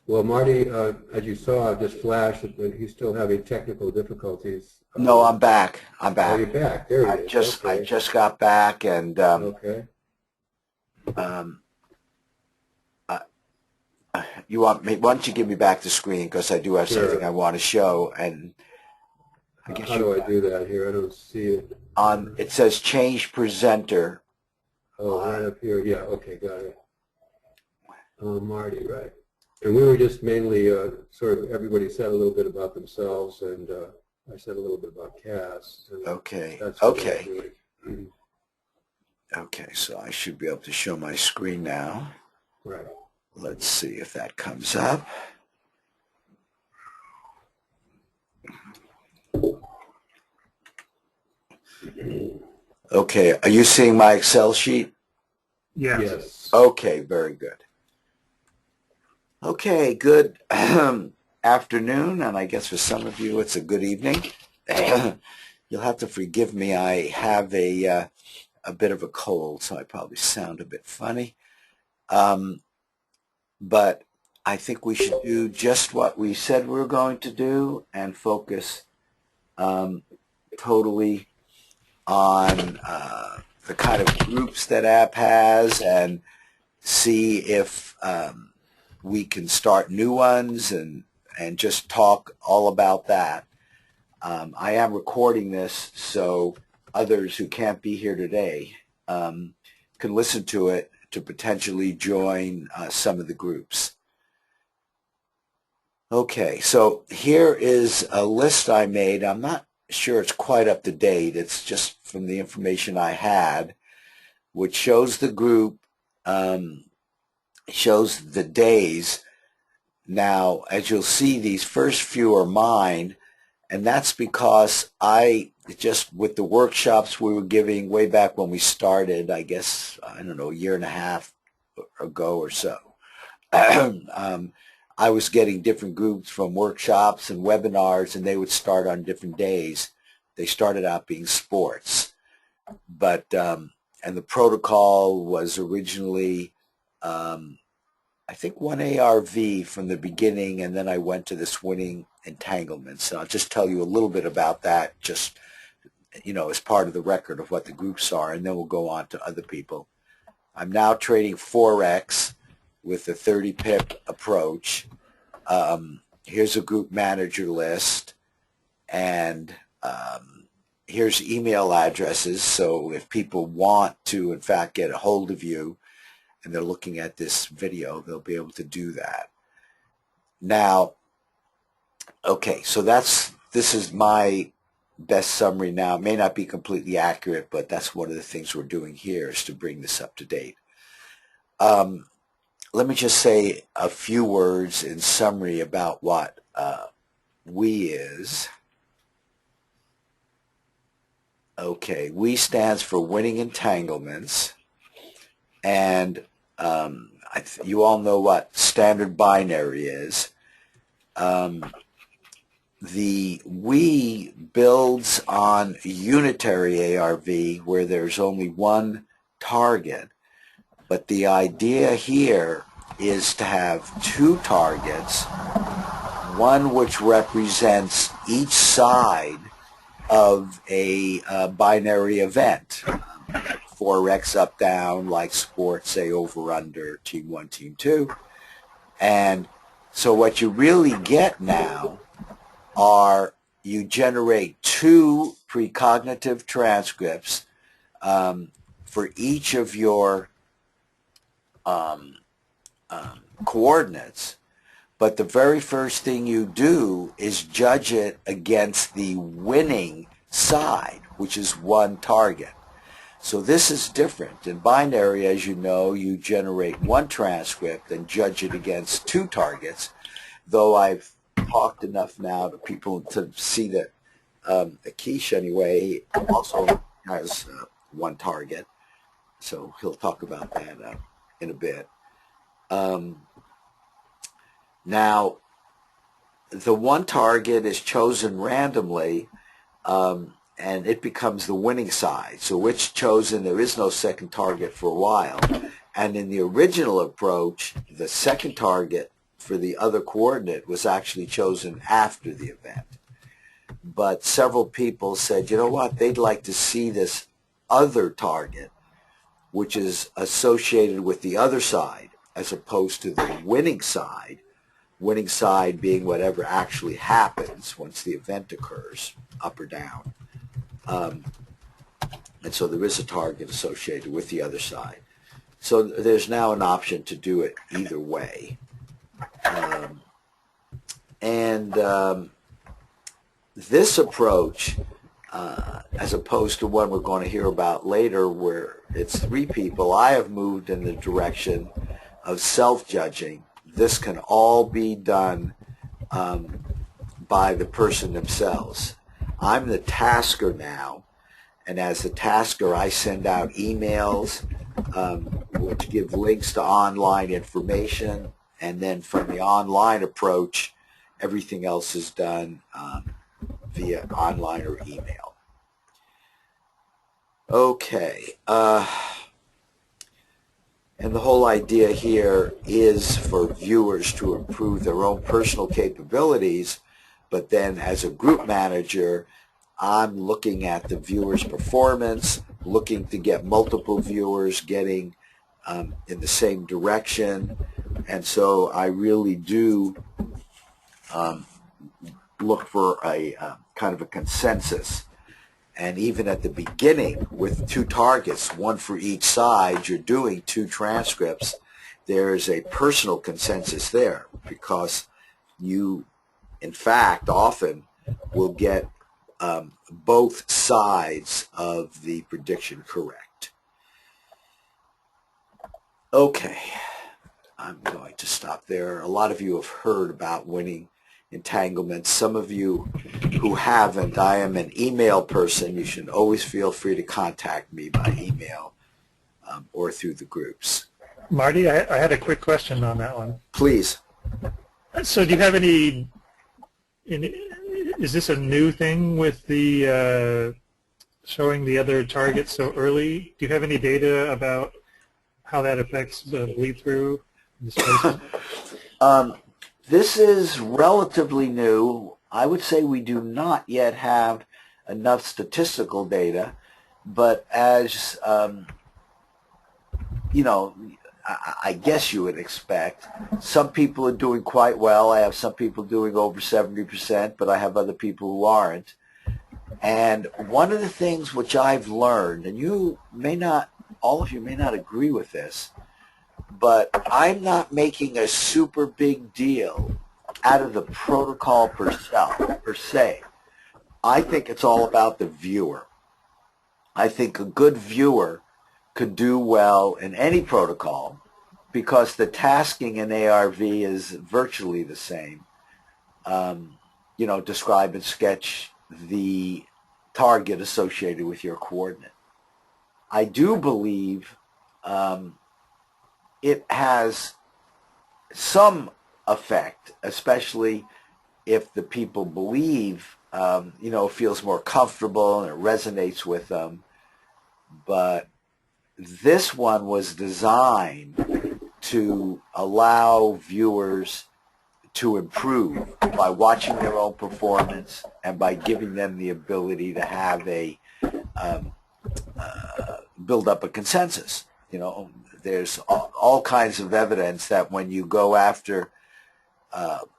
Well, Marty, as you saw, just flashed that he's still having technical difficulties. No, I'm back. I'm Oh, you're back. back. There he is. I Okay. just got back, and Okay. um, uh, you want me? Why don't you give me back the screen because I do have something Sure. I want to show, and I guess How you do I do that here? I don't see it. on. It says change presenter. Oh, right up here. Yeah. Okay. Got it. Marty, right. And we were just mainly sort of everybody said a little bit about themselves, and I said a little bit about Cass. And Okay. that's what we're Okay. doing. Mhm. Okay. So I should be able to show my screen now. Right. Let's see if that comes up. Okay. Are you seeing my Excel sheet? Yes. Yes. Okay. Very good. Okay, good afternoon, and I guess for some of you it's a good evening. You'll have to forgive me. I have a bit of a cold, so I probably sound a bit funny. But I think we should do just what we said we were going to do and focus totally on the kind of groups that app has and see if we can start new ones and just talk all about that. I am recording this so others who can't be here today can listen to it to potentially join some of the groups. Okay, so here is a list I made. I'm not sure it's quite up to date. It's just from the information I had, which shows the group, shows the days. Now, as you'll see, these first few are mine, and that's because I just, with the workshops we were giving way back when we started, I guess, I don't know, a year and a half ago or so, I was getting different groups from workshops and webinars, and they would start on different days. They started out being sports, but, and the protocol was originally, I think one ARV from the beginning, and then I went to this winning entanglements. And I'll just tell you a little bit about that, just, you know, as part of the record of what the groups are, and then we'll go on to other people. I'm now trading Forex with a 30 pip approach. Here's a group manager list, and here's email addresses. So if people want to, in fact, get a hold of you, and they're looking at this video, they'll be able to do that. Now, okay, so this is my best summary now. It may not be completely accurate, but that's one of the things we're doing here is to bring this up to date. Let me just say a few words in summary about what WE is. Okay, WE stands for Winning Entanglements, and you all know what standard binary is. The WE builds on unitary ARV where there's only one target, but the idea here is to have two targets, one which represents each side of a binary event. 4x up down, like sports, say over under, team 1, team 2. And so what you really get now are you generate two precognitive transcripts for each of your coordinates. But the very first thing you do is judge it against the winning side, which is one target. So this is different. In binary, as you know, you generate one transcript and judge it against two targets, though I've talked enough now to people to see that Akish, anyway, also has one target. So he'll talk about that in a bit. Now, the one target is chosen randomly, and it becomes the winning side. So it's chosen, there is no second target for a while. And in the original approach, the second target for the other coordinate was actually chosen after the event. But several people said, you know what, they'd like to see this other target, which is associated with the other side, as opposed to the winning side being whatever actually happens once the event occurs, up or down. And so there is a target associated with the other side. So there's now an option to do it either way. This approach, as opposed to one we're going to hear about later where it's 3 people, I have moved in the direction of self-judging. This can all be done by the person themselves. I'm the tasker now, and as the tasker I send out emails which give links to online information, and then from the online approach everything else is done via online or email. Okay, and the whole idea here is for viewers to improve their own personal capabilities, but then as a group manager, I'm looking at the viewer's performance, looking to get multiple viewers getting in the same direction, and so I really do look for a kind of a consensus. And even at the beginning, with 2 targets, 1 for each side, you're doing 2 transcripts, there is a personal consensus there, because you, in fact, often will get both sides of the prediction correct. Okay, I'm going to stop there. A lot of you have heard about winning entanglements. Some of you who haven't, I am an email person. You should always feel free to contact me by email or through the groups. Marty, I had a quick question on that one. Please. So do you have any, is this a new thing with the showing the other targets so early? Do you have any data about how that affects the bleed-through? This is relatively new. I would say we do not yet have enough statistical data, but as you know, I guess you would expect, some people are doing quite well. I have some people doing over 70%, but I have other people who aren't. And one of the things which I've learned, and you may not, all of you may not agree with this, but I'm not making a super big deal out of the protocol per se. I think it's all about the viewer. I think a good viewer could do well in any protocol because the tasking in ARV is virtually the same. You know, describe and sketch the target associated with your coordinate. I do believe it has some effect, especially if the people believe, you know, feels more comfortable and it resonates with them. But this one was designed to allow viewers to improve by watching their own performance and by giving them the ability to have a build up a consensus. You know, there's all kinds of evidence that when you go after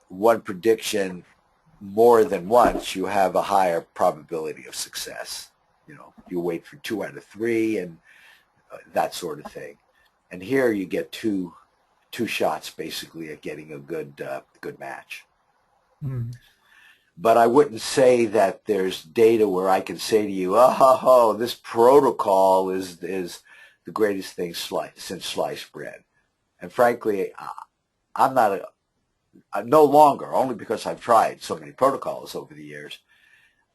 one prediction more than once, you have a higher probability of success. You know, you wait for 2 out of 3 and that sort of thing. And here you get two shots basically at getting a good match. Mm. But I wouldn't say that there's data where I can say to you, oh, this protocol is the greatest thing since sliced bread. And frankly, I'm no longer, only because I've tried so many protocols over the years.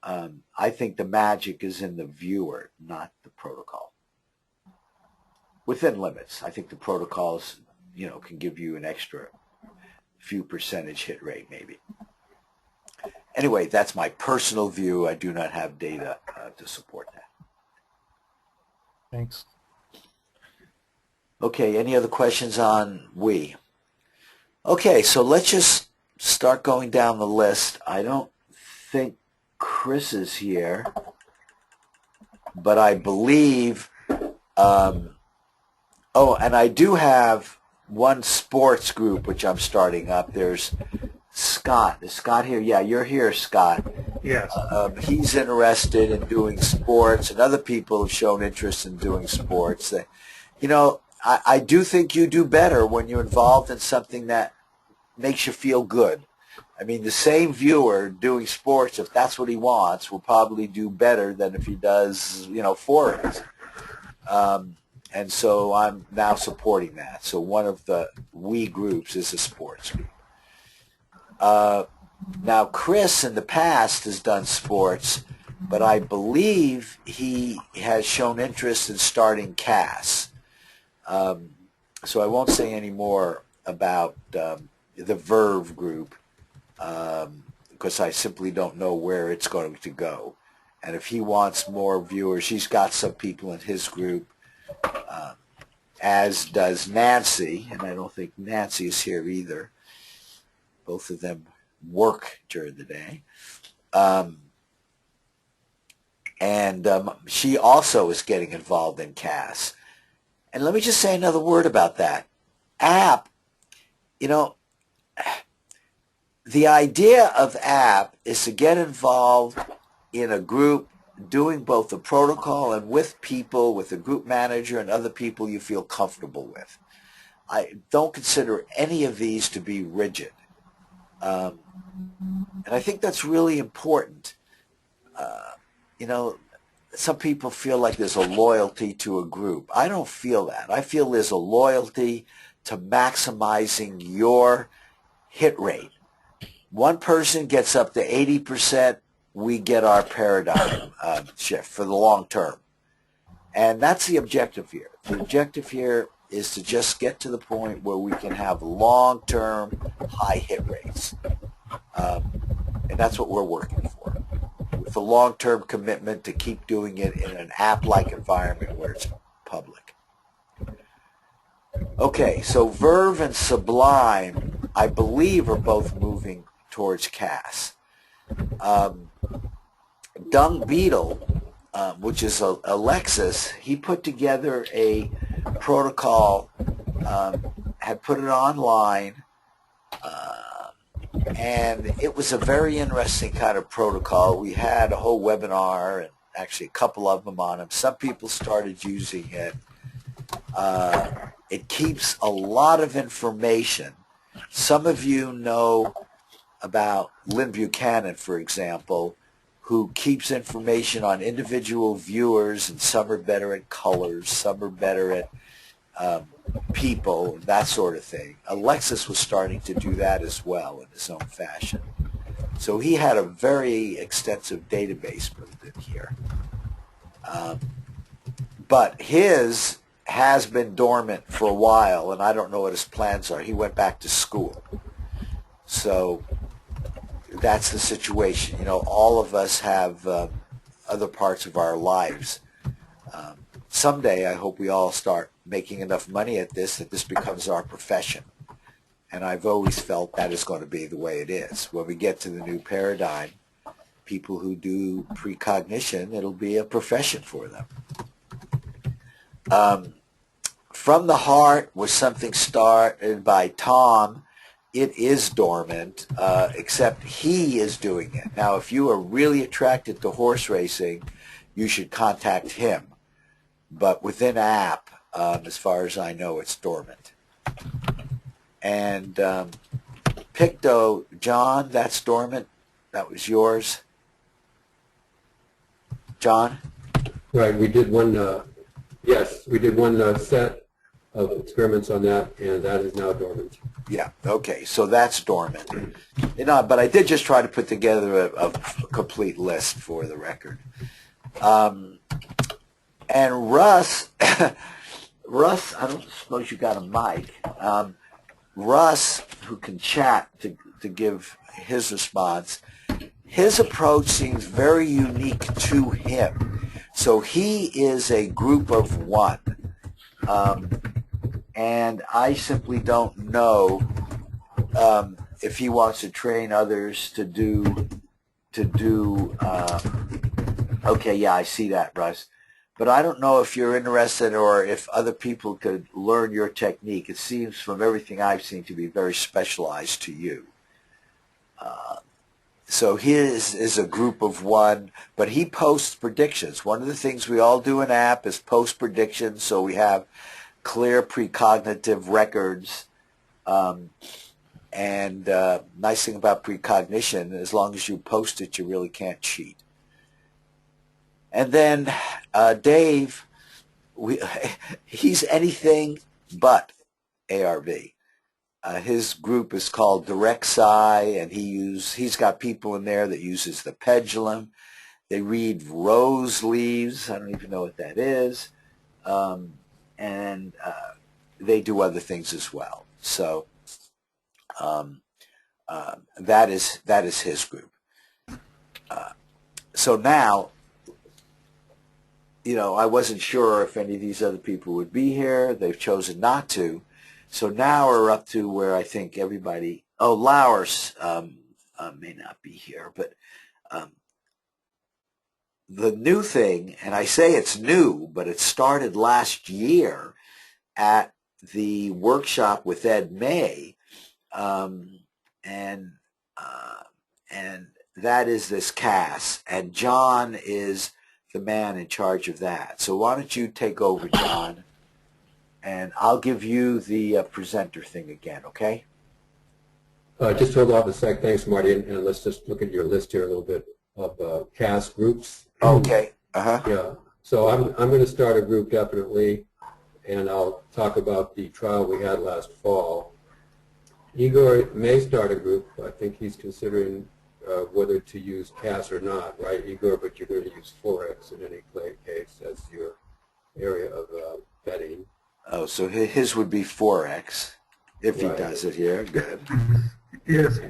I think the magic is in the viewer, not the protocol. Within limits, I think the protocols, you know, can give you an extra few percentage hit rate, maybe. Anyway, that's my personal view. I do not have data to support that. Thanks. Okay, any other questions on we? Okay, so let's just start going down the list. I don't think Chris is here, but I believe, oh, and I do have one sports group which I'm starting up. There's Scott. Is Scott here? Yeah, you're here, Scott. Yes. He's interested in doing sports, and other people have shown interest in doing sports. You know, I do think you do better when you're involved in something that makes you feel good. I mean, the same viewer doing sports, if that's what he wants, will probably do better than if he does, you know, forums. And so I'm now supporting that. So one of the we groups is a sports group. Now, Chris in the past has done sports, but I believe he has shown interest in starting CAS. So I won't say any more about the Verve group because I simply don't know where it's going to go. And if he wants more viewers, he's got some people in his group, as does Nancy, and I don't think Nancy is here either. Both of them work during the day. She also is getting involved in CAS. And let me just say another word about that. App, you know, the idea of app is to get involved in a group doing both the protocol and with people, with a group manager and other people you feel comfortable with. I don't consider any of these to be rigid. And I think that's really important. You know, some people feel like there's a loyalty to a group. I don't feel that. I feel there's a loyalty to maximizing your hit rate. One person gets up to 80%, we get our paradigm shift for the long term. And that's the objective here. The objective here is to just get to the point where we can have long-term high hit rates. And that's what we're working for, with a long-term commitment to keep doing it in an app-like environment where it's public. Okay, so Verve and Sublime, I believe, are both moving towards CAS. Dung Beetle, which is Alexis, he put together a protocol, had put it online, and it was a very interesting kind of protocol. We had a whole webinar and actually a couple of them on them. Some people started using it. It keeps a lot of information. Some of you know about Lynn Buchanan, for example, who keeps information on individual viewers, and some are better at colors, some are better at people, that sort of thing. Alexis was starting to do that as well in his own fashion. So he had a very extensive database built in here. But his has been dormant for a while, and I don't know what his plans are. He went back to school. So that's the situation. You know, all of us have other parts of our lives. Someday I hope we all start making enough money at this that this becomes our profession. And I've always felt that is going to be the way it is. When we get to the new paradigm, people who do precognition, it'll be a profession for them. From the Heart was something started by Tom. It is dormant, except he is doing it. Now, if you are really attracted to horse racing, you should contact him. But within app, as far as I know, it's dormant. And Picto, John, that's dormant. That was yours. John? Right, we did one, yes, we did one set of experiments on that, and that is now dormant. Yeah, okay, so that's dormant. You know, but I did just try to put together a complete list for the record. And Russ, Russ, I don't suppose you got a mic. Russ, who can chat to give his response, his approach seems very unique to him. So he is a group of one. And I simply don't know if he wants to train others to do, okay, yeah, I see that, Russ. But I don't know if you're interested or if other people could learn your technique. It seems from everything I've seen to be very specialized to you. So his is a group of one, but he posts predictions. One of the things we all do in app is post predictions, so we have clear precognitive records. And nice thing about precognition, as long as you post it, you really can't cheat. And then Dave, he's anything but ARV. His group is called DirectSci, and he's got people in there that uses the pendulum. They read rose leaves. I don't even know what that is. And they do other things as well. So that is his group. So now, you know, I wasn't sure if any of these other people would be here. They've chosen not to. So now we're up to where I think everybody, oh, Lowers may not be here, but the new thing, and I say it's new, but it started last year at the workshop with Ed May, and that is this CAS, and John is the man in charge of that. So why don't you take over, John, and I'll give you the presenter thing again, okay? Just hold off a sec. Thanks, Marty. And let's just look at your list here a little bit of CAS groups. Okay. Yeah. So I'm going to start a group definitely, and I'll talk about the trial we had last fall. Igor may start a group. I think he's considering whether to use CAS or not, right, Igor? But you're going to use Forex in any case as your area of betting. Oh, so his would be Forex, if he Right. does it here. Good. Yes.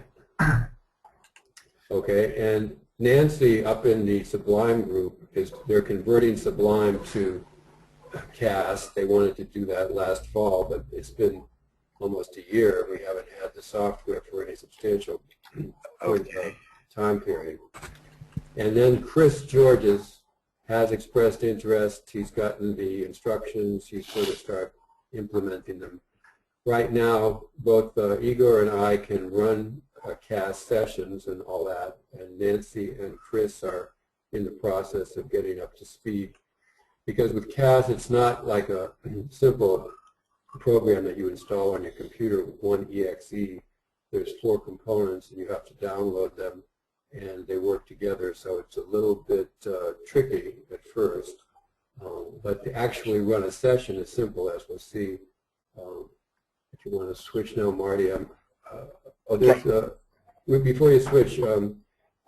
Okay, and Nancy up in the Sublime group, they're converting Sublime to CAS. They wanted to do that last fall, but it's been almost a year. We haven't had the software for any substantial time period. And then Chris Georges has expressed interest. He's gotten the instructions. He's going to start implementing them. Right now, both Igor and I can run CAS sessions and all that, and Nancy and Chris are in the process of getting up to speed. Because with CAS, it's not like a simple program that you install on your computer with one EXE. There's 4 components, and you have to download them, and they work together, so it's a little bit tricky at first. But to actually run a session is simple, as we'll see. If you want to switch now, Marty, before you switch,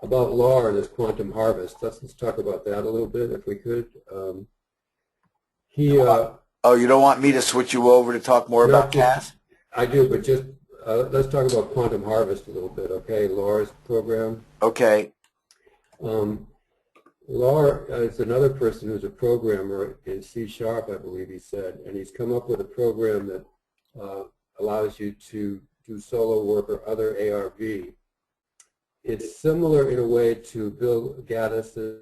about LAR and this quantum harvest, let's talk about that a little bit, if we could. Oh, you don't want me to switch you over to talk more about CAS? I do, but just let's talk about quantum harvest a little bit, okay? LAR's program. Okay. LAR is another person who's a programmer in C#, I believe he said, and he's come up with a program that allows you to do solo work or other ARV. It's similar in a way to Bill Gaddis's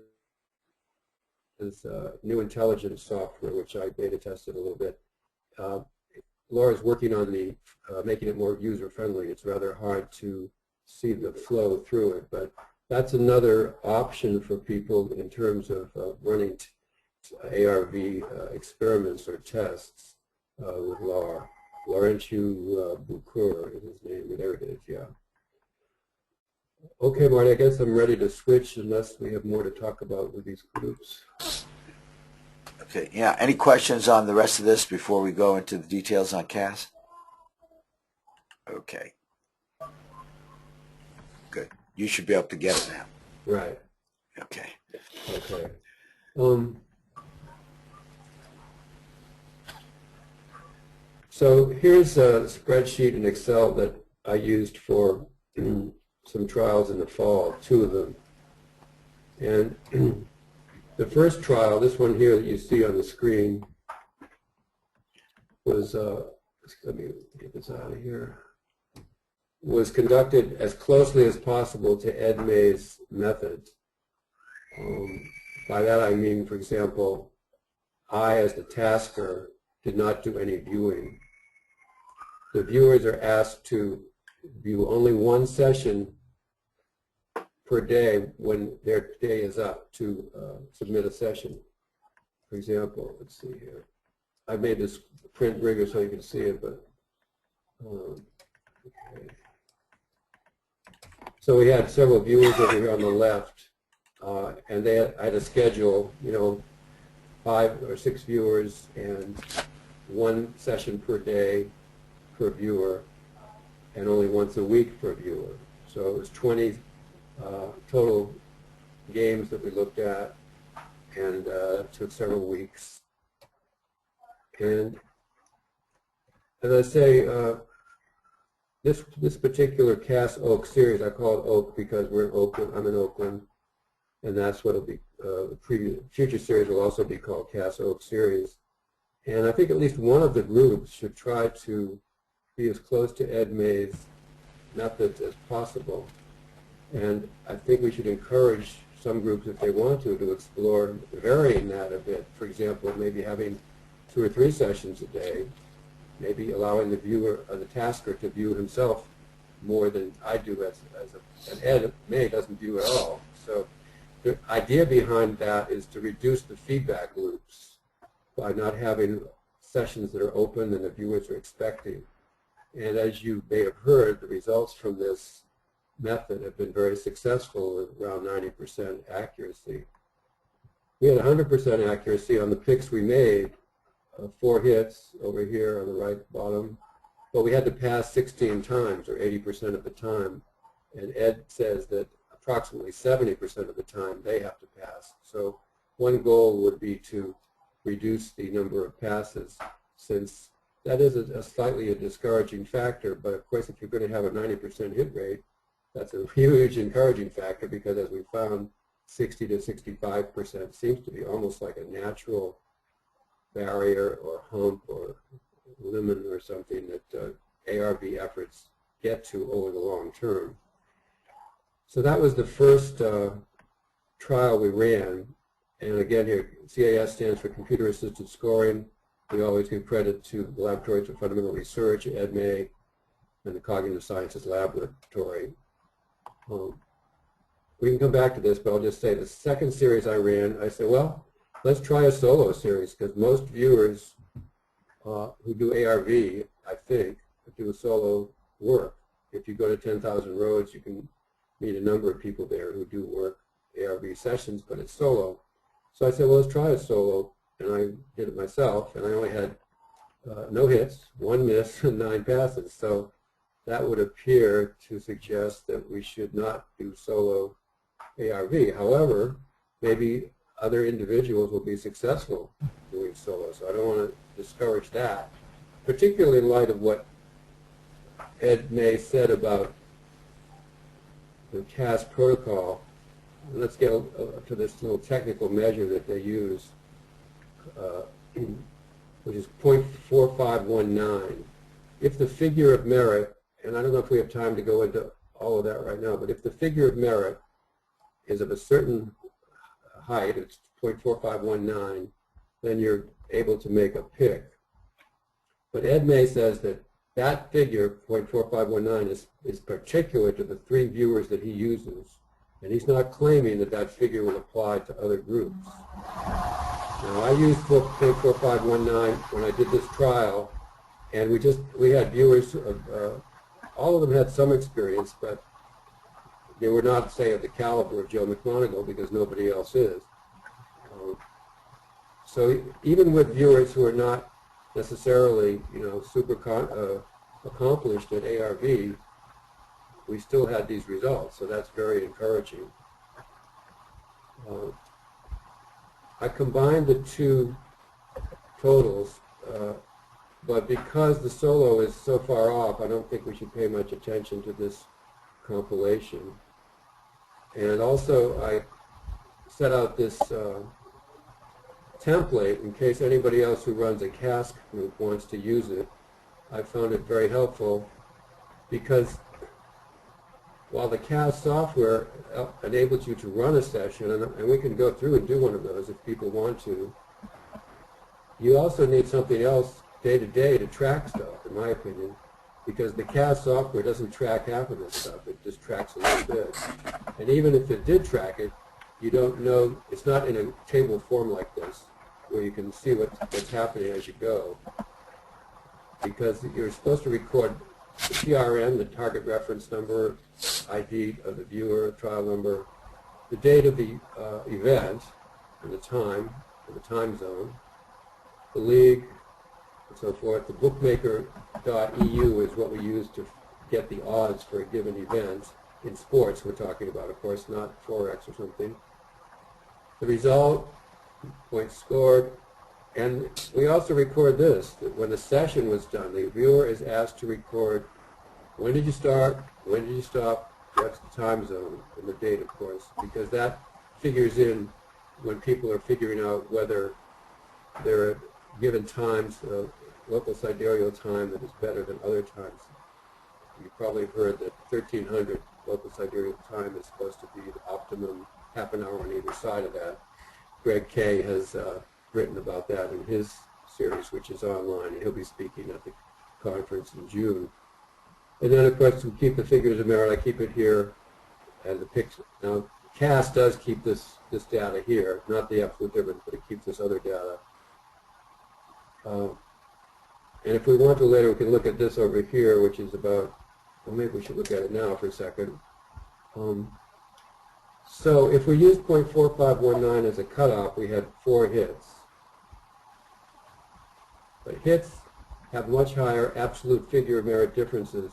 new intelligence software, which I beta tested a little bit. Laura is working on the making it more user-friendly. It's rather hard to see the flow through it, but that's another option for people in terms of running ARV experiments or tests with LAR. Laurentiu Bukur is his name. There it is, yeah. Okay, Marty, I guess I'm ready to switch unless we have more to talk about with these groups. Okay, yeah. Any questions on the rest of this before we go into the details on CAS? Okay. Good. You should be able to get it now. Right. Okay. Okay. So here's a spreadsheet in Excel that I used for some trials in the fall, 2 of them. And the first trial, this one here that you see on the screen, was, let me get this out of here. was conducted as closely as possible to Ed May's method. By that I mean, for example, I, as the tasker, did not do any viewing. The viewers are asked to view only one session per day when their day is up to submit a session. For example, let's see here. I made this print bigger so you can see it, but okay. So we had several viewers over here on the left, and I had a schedule, 5 or 6 viewers and 1 session per day per viewer, and only once a week per viewer. So it was 20 total games that we looked at, and it took several weeks. And as I say, this particular Cass Oak series, I call it Oak because we're in Oakland. I'm in Oakland, and that's what it'll be. The future series will also be called Cass Oak series. And I think at least one of the groups should try to be as close to Ed May's methods as possible. And I think we should encourage some groups, if they want to explore varying that a bit. For example, maybe having 2 or 3 sessions a day, maybe allowing the viewer, the tasker, to view himself more than I do and Ed May doesn't view at all. So the idea behind that is to reduce the feedback loops by not having sessions that are open and the viewers are expecting. And as you may have heard, the results from this method have been very successful with around 90% accuracy. We had 100% accuracy on the picks we made, 4 hits over here on the right bottom, but we had to pass 16 times, or 80% of the time, and Ed says that approximately 70% of the time they have to pass. So one goal would be to reduce the number of passes, since that is a slightly discouraging factor, but of course if you're going to have a 90% hit rate, that's a huge encouraging factor, because as we found, 60 to 65% seems to be almost like a natural barrier or hump or limit or something that ARV efforts get to over the long term. So that was the first trial we ran. And again here, CAS stands for Computer Assisted Scoring. We always give credit to the Laboratory for Fundamental Research, Ed May, and the Cognitive Sciences Laboratory. We can come back to this, but I'll just say the second series I ran, I said, well, let's try a solo series, because most viewers who do ARV, I think, do a solo work. If you go to 10,000 Roads, you can meet a number of people there who do work ARV sessions, but it's solo. So I said, well, let's try a solo, and I did it myself, and I only had no hits, 1 miss, and 9 passes. So that would appear to suggest that we should not do solo ARV. However, maybe other individuals will be successful doing solo, so I don't want to discourage that, particularly in light of what Ed May said about the CAS protocol. Let's get to this little technical measure that they use, which is 0.4519. If the figure of merit, and I don't know if we have time to go into all of that right now, but if the figure of merit is of a certain height, it's 0.4519, then you're able to make a pick. But Ed May says that that figure, 0.4519, is particular to the 3 viewers that he uses, and he's not claiming that that figure will apply to other groups. Now, I used 0.4519 when I did this trial, and we had viewers, all of them had some experience, but they were not, say, of the caliber of Joe McMoneagle, because nobody else is. So even with viewers who are not necessarily, super accomplished at ARV, we still had these results, so that's very encouraging. I combined the 2 totals, but because the solo is so far off, I don't think we should pay much attention to this compilation. And also, I set out this template in case anybody else who runs a CAS group wants to use it. I found it very helpful because while the CAS software enables you to run a session, and we can go through and do one of those if people want to, you also need something else day to day to track stuff, in my opinion, because the CAS software doesn't track half of this stuff. It just tracks a little bit. And even if it did track it, you don't know, it's not in a table form like this, where you can see what's happening as you go. Because you're supposed to record the TRN, the target reference number, ID of the viewer, trial number, the date of the event, and the time zone, the league, and so forth. The bookmaker.eu is what we use to get the odds for a given event. In sports, we're talking about, of course, not Forex or something. The result, points scored, and we also record this, that when the session was done, the viewer is asked to record when did you start, when did you stop, what's the time zone, and the date, of course, because that figures in when people are figuring out whether there are given times, local sidereal time that is better than other times. You've probably heard that 1300 local sidereal time is supposed to be the optimum, half an hour on either side of that. Greg Kay has written about that in his series, which is online. He'll be speaking at the conference in June. And then, of course, we keep the figures of merit. I keep it here, and the picture. Now, CAS does keep this data here, not the absolute difference, but it keeps this other data. And if we want to later, we can look at this over here, which is about, well, maybe we should look at it now for a second. So if we use 0.4519 as a cutoff, we had 4 hits. But hits have much higher absolute figure of merit differences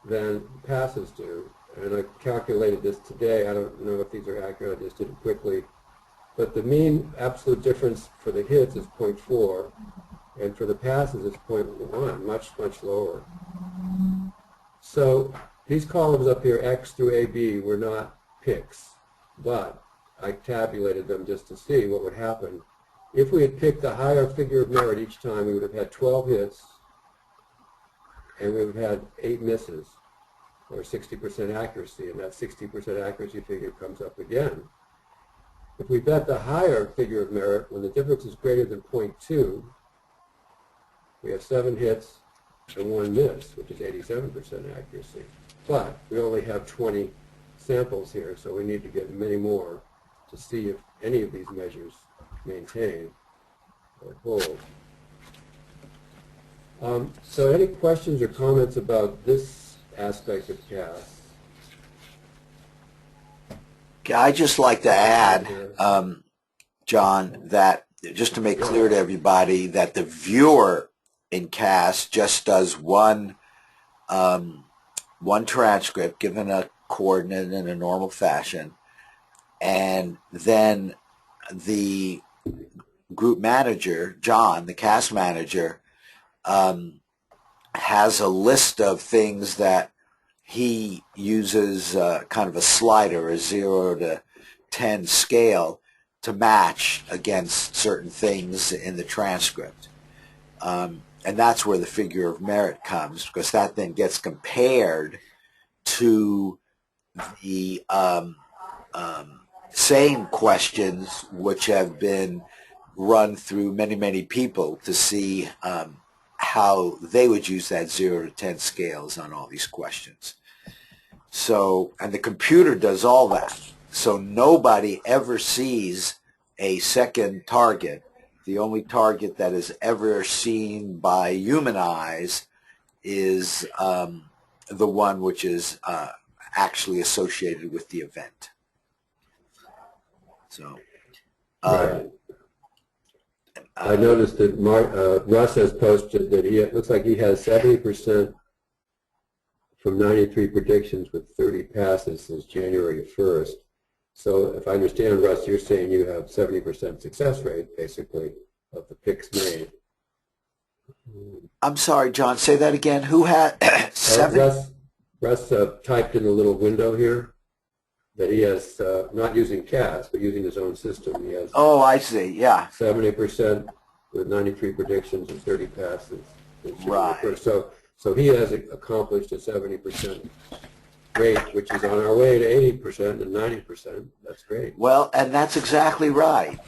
than passes do. And I calculated this today. I don't know if these are accurate. I just did it quickly. But the mean absolute difference for the hits is 0.4, and for the passes it's 0.1, much, much lower. So these columns up here, X through AB, were not picks, but I tabulated them just to see what would happen. If we had picked a higher figure of merit each time, we would have had 12 hits, and we would have had 8 misses, or 60% accuracy, and that 60% accuracy figure comes up again. If we bet the higher figure of merit, when the difference is greater than 0.2, we have 7 hits and 1 miss, which is 87% accuracy. But we only have 20 samples here, so we need to get many more to see if any of these measures maintain or hold. So any questions or comments about this aspect of CAS? I'd just like to add, John, that just to make clear to everybody that the viewer in CAS just does one transcript given a coordinate in a normal fashion, and then the group manager, John, the CAS manager, has a list of things that he uses kind of a slider, a 0 to 10 scale, to match against certain things in the transcript. And that's where the figure of merit comes, because that then gets compared to the same questions which have been run through many, many people to see how they would use that 0 to 10 scales on all these questions. So, and the computer does all that. So nobody ever sees a second target. The only target that is ever seen by human eyes is the one which is actually associated with the event. So, Right. I noticed that Russ has posted that it looks like he has 70% from 93 predictions with 30 passes since January 1st. So if I understand, Russ, you're saying you have 70% success rate, basically, of the picks made. I'm sorry, John, say that again. Who had 7? Russ typed in a little window here that he has, not using CAS, but using his own system. He has Oh, I see, yeah. 70% with 93 predictions and 30 passes. Right. So he has accomplished a 70% rate, which is on our way to 80% and 90%. That's great. Well, and that's exactly right.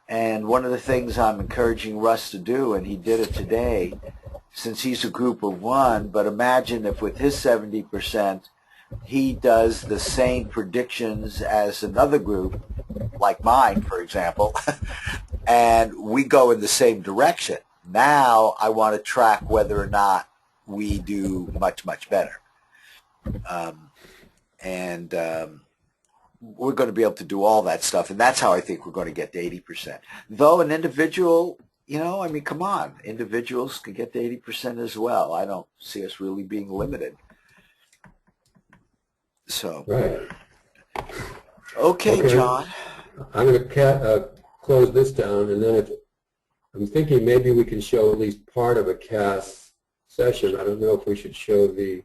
And one of the things I'm encouraging Russ to do, and he did it today, since he's a group of one, but imagine if with his 70%, he does the same predictions as another group, like mine, for example, and we go in the same direction. Now I want to track whether or not we do much, much better. We're going to be able to do all that stuff, and that's how I think we're going to get to 80%. Though an individual, you know, I mean, come on, individuals can get to 80% as well. I don't see us really being limited. So, Right. okay, John. I'm going to close this down, and then I'm thinking maybe we can show at least part of a CAS session. I don't know if we should show the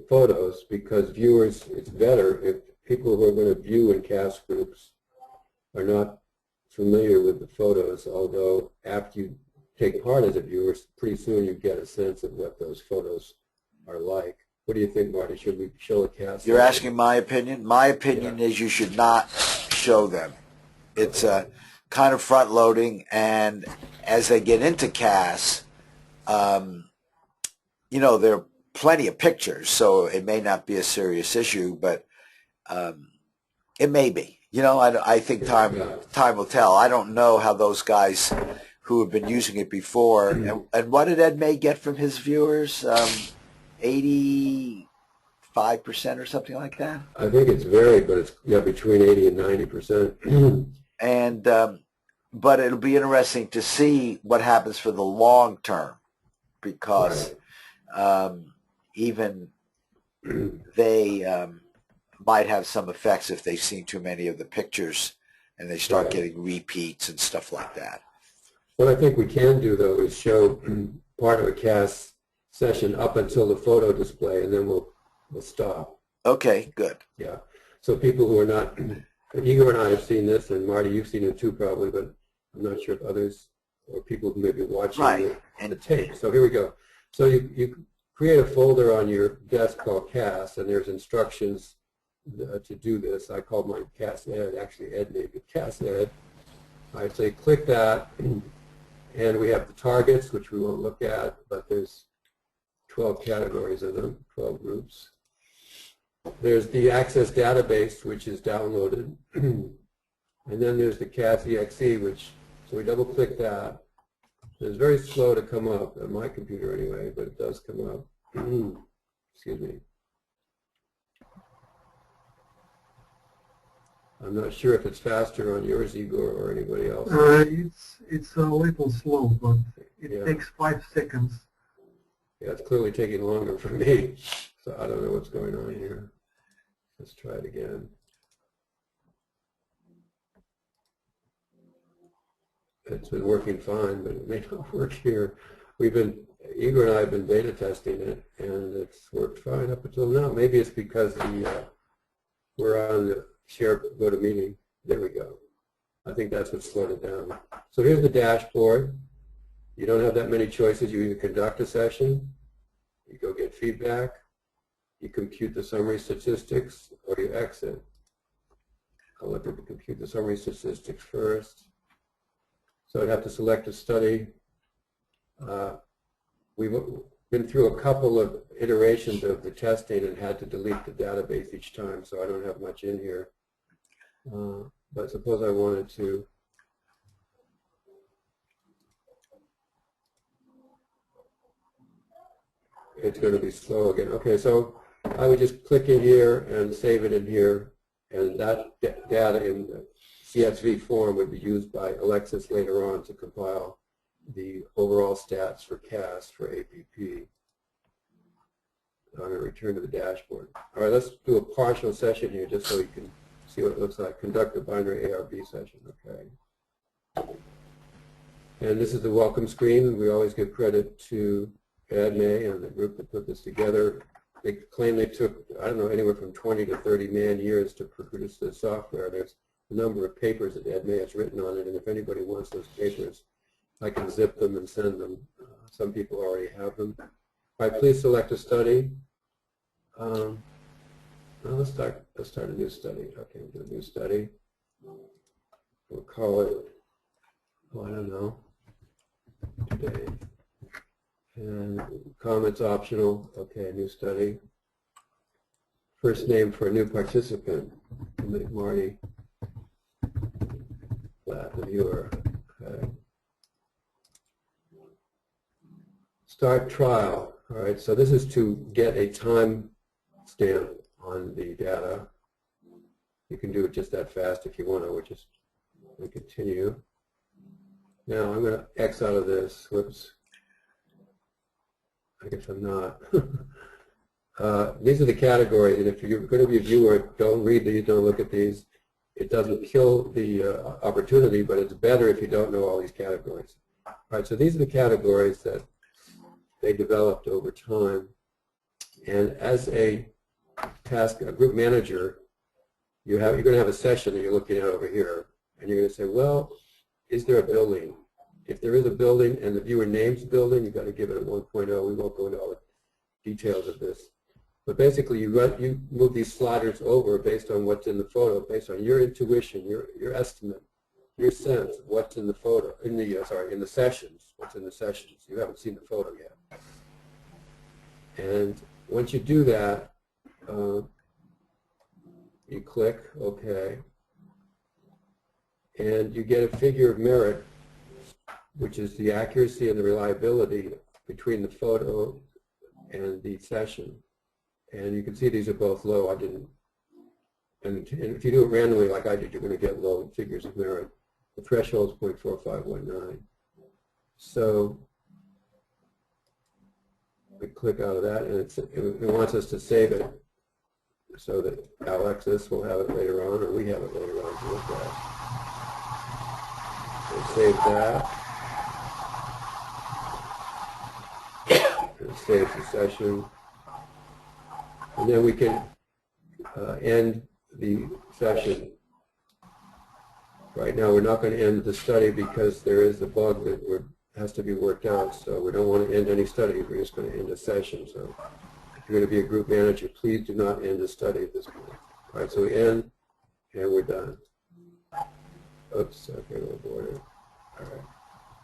photos, because viewers, it's better if people who are going to view in CAS groups are not familiar with the photos, although after you take part as a viewer, pretty soon you get a sense of what those photos are like. What do you think, Marty? Should we show a CAS? You're asking my opinion? My opinion is you should not show them. It's kind of front-loading, and as they get into CAS, you know, there are plenty of pictures, so it may not be a serious issue, but it may be. You know, I think time will tell. I don't know how those guys who have been using it before, and what did Ed May get from his viewers? 85% or something like that? I think it's varied, but it's between 80 and 90%. And but it'll be interesting to see what happens for the long term, because even they might have some effects if they've seen too many of the pictures and they start getting repeats and stuff like that. What I think we can do, though, is show part of a CAS session up until the photo display, and then we'll stop. Okay, good. Yeah. So people who are not, Igor and I have seen this, and Marty, you've seen it too probably, but I'm not sure if others or people who may be watching the tape. So here we go. So you create a folder on your desk called CAS, and there's instructions to do this. I called mine CAS Ed. Actually, Ed named it CAS Ed. I'd say click that, and we have the targets, which we won't look at, but there's 12 categories of them, 12 groups. There's the Access database, which is downloaded. And then there's the CAS-EXE, which, so we double click that. It's very slow to come up on my computer anyway, but it does come up. Excuse me. I'm not sure if it's faster on yours, Igor, or anybody else. It's a little slow, but it takes 5 seconds. Yeah, it's clearly taking longer for me, so I don't know what's going on here. Let's try it again. It's been working fine, but it may not work here. Igor and I have been beta testing it, and it's worked fine up until now. Maybe it's because we're on the share GoToMeeting. There we go. I think that's what slowed it down. So here's the dashboard. You don't have that many choices. You either conduct a session, you go get feedback, you compute the summary statistics, or you exit. I'll look at the compute the summary statistics first. So I'd have to select a study. We've been through a couple of iterations of the testing and had to delete the database each time, so I don't have much in here. But suppose I wanted to it's going to be slow again. Okay, so I would just click in here and save it in here, and that data in the CSV form would be used by Alexis later on to compile the overall stats for CAS for APP. I'm going to return to the dashboard. All right, let's do a partial session here just so you can see what it looks like. Conduct a binary ARB session, okay. And this is the welcome screen. We always give credit to Ed May and the group that put this together. They claim they took, I don't know, anywhere from 20 to 30 man years to produce this software. There's a number of papers that Ed May has written on it, and if anybody wants those papers, I can zip them and send them. Some people already have them. All right, please select a study. Well, let's start a new study. Okay, we'll do a new study. We'll call it, oh, I don't know, today. And comments optional. Okay, new study. First name for a new participant. Marty. Flat, the viewer. Okay. Start trial. All right, so this is to get a time stamp on the data. You can do it just that fast if you want to. We'll continue. Now I'm going to X out of this. Whoops. I guess I'm not. These are the categories, and if you're going to be a viewer, don't read these, don't look at these. It doesn't kill the opportunity, but it's better if you don't know all these categories. All right, so these are the categories that they developed over time. And as a group manager, you're going to have a session that you're looking at over here, and you're going to say, well, is there a building? If there is a building and the viewer names the building, you've got to give it a 1.0. We won't go into all the details of this. But basically, you move these sliders over based on what's in the photo, based on your intuition, your estimate, your sense of what's in the photo, in the sessions, what's in the sessions. You haven't seen the photo yet. And once you do that, you click OK, and you get a figure of merit, which is the accuracy and the reliability between the photo and the session. And you can see these are both low. And if you do it randomly like I did, you're going to get low figures of merit. The threshold is 0.4519. So we click out of that, and it wants us to save it so that Alexis will have it later on, or we have it later on to look at. So save that. And it saves the session. And then we can end the session. Right now we're not going to end the study because there is a bug that has to be worked out, so we don't want to end any studies. We're just going to end a session. So if you're going to be a group manager, please do not end a study at this point. All right, so we end, and we're done. Oops, okay, a little border. All right.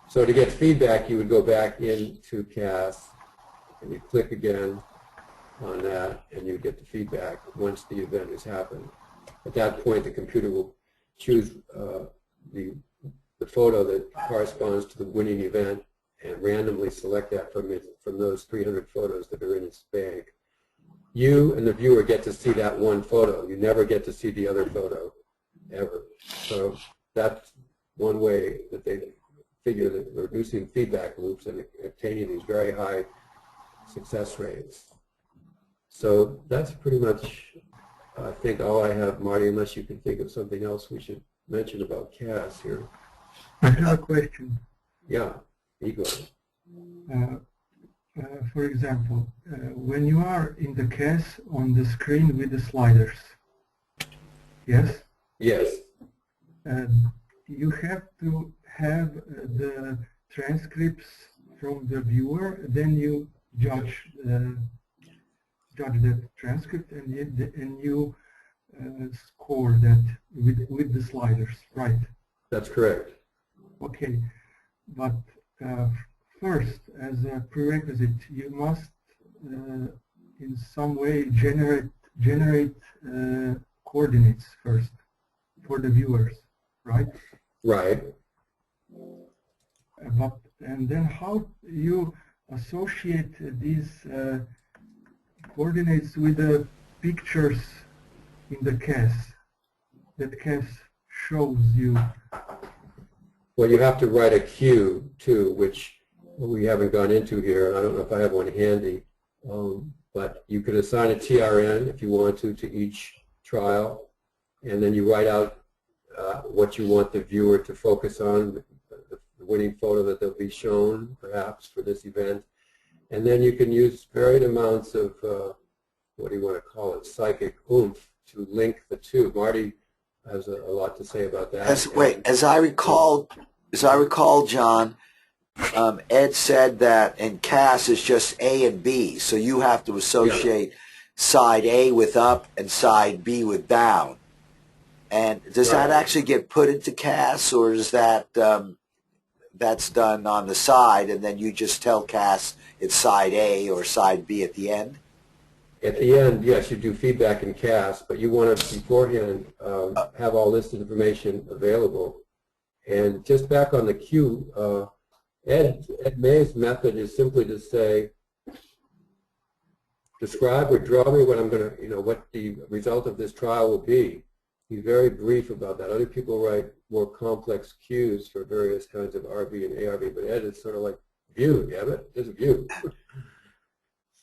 So to get feedback, you would go back into CAS, and you click again on that, and you get the feedback once the event has happened. At that point, the computer will choose the photo that corresponds to the winning event and randomly select that from those 300 photos that are in its bank. You and the viewer get to see that one photo. You never get to see the other photo, ever. So that's one way that they figure that reducing feedback loops and obtaining these very high success rates. So that's pretty much, I think, all I have, Marty, unless you can think of something else we should mention about CAS here. I have a question. Yeah, Igor. For example, when you are in the CAS on the screen with the sliders, yes? Yes. You have to have the transcripts from the viewer, then you judge that transcript, and you score that with the sliders, right? That's correct. Okay, but first, as a prerequisite, you must in some way generate coordinates first for the viewers, right? Right. And then how you associate these coordinates with the pictures in the CAS that CAS shows you? Well, you have to write a queue too, which we haven't gone into here. I don't know if I have one handy, but you could assign a TRN if you want to each trial, and then you write out what you want the viewer to focus on, the winning photo that they'll be shown, perhaps, for this event. And then you can use varied amounts of, what do you want to call it, psychic oomph to link the two. Marty has a lot to say about that. As I recall, John, Ed said that in CAS it's just A and B, so you have to associate side A with up and side B with down. And does that actually get put into CAS, or is that that's done on the side, and then you just tell CAS it's side A or side B at the end? At the end, yes, you do feedback in CAS, but you want to beforehand have all this information available. And just back on the cue, Ed May's method is simply to say, describe or draw me what I'm going to, what the result of this trial will be. He's very brief about that. Other people write more complex cues for various kinds of RV and ARV, but Ed is sort of like, view, damn it, there's a view.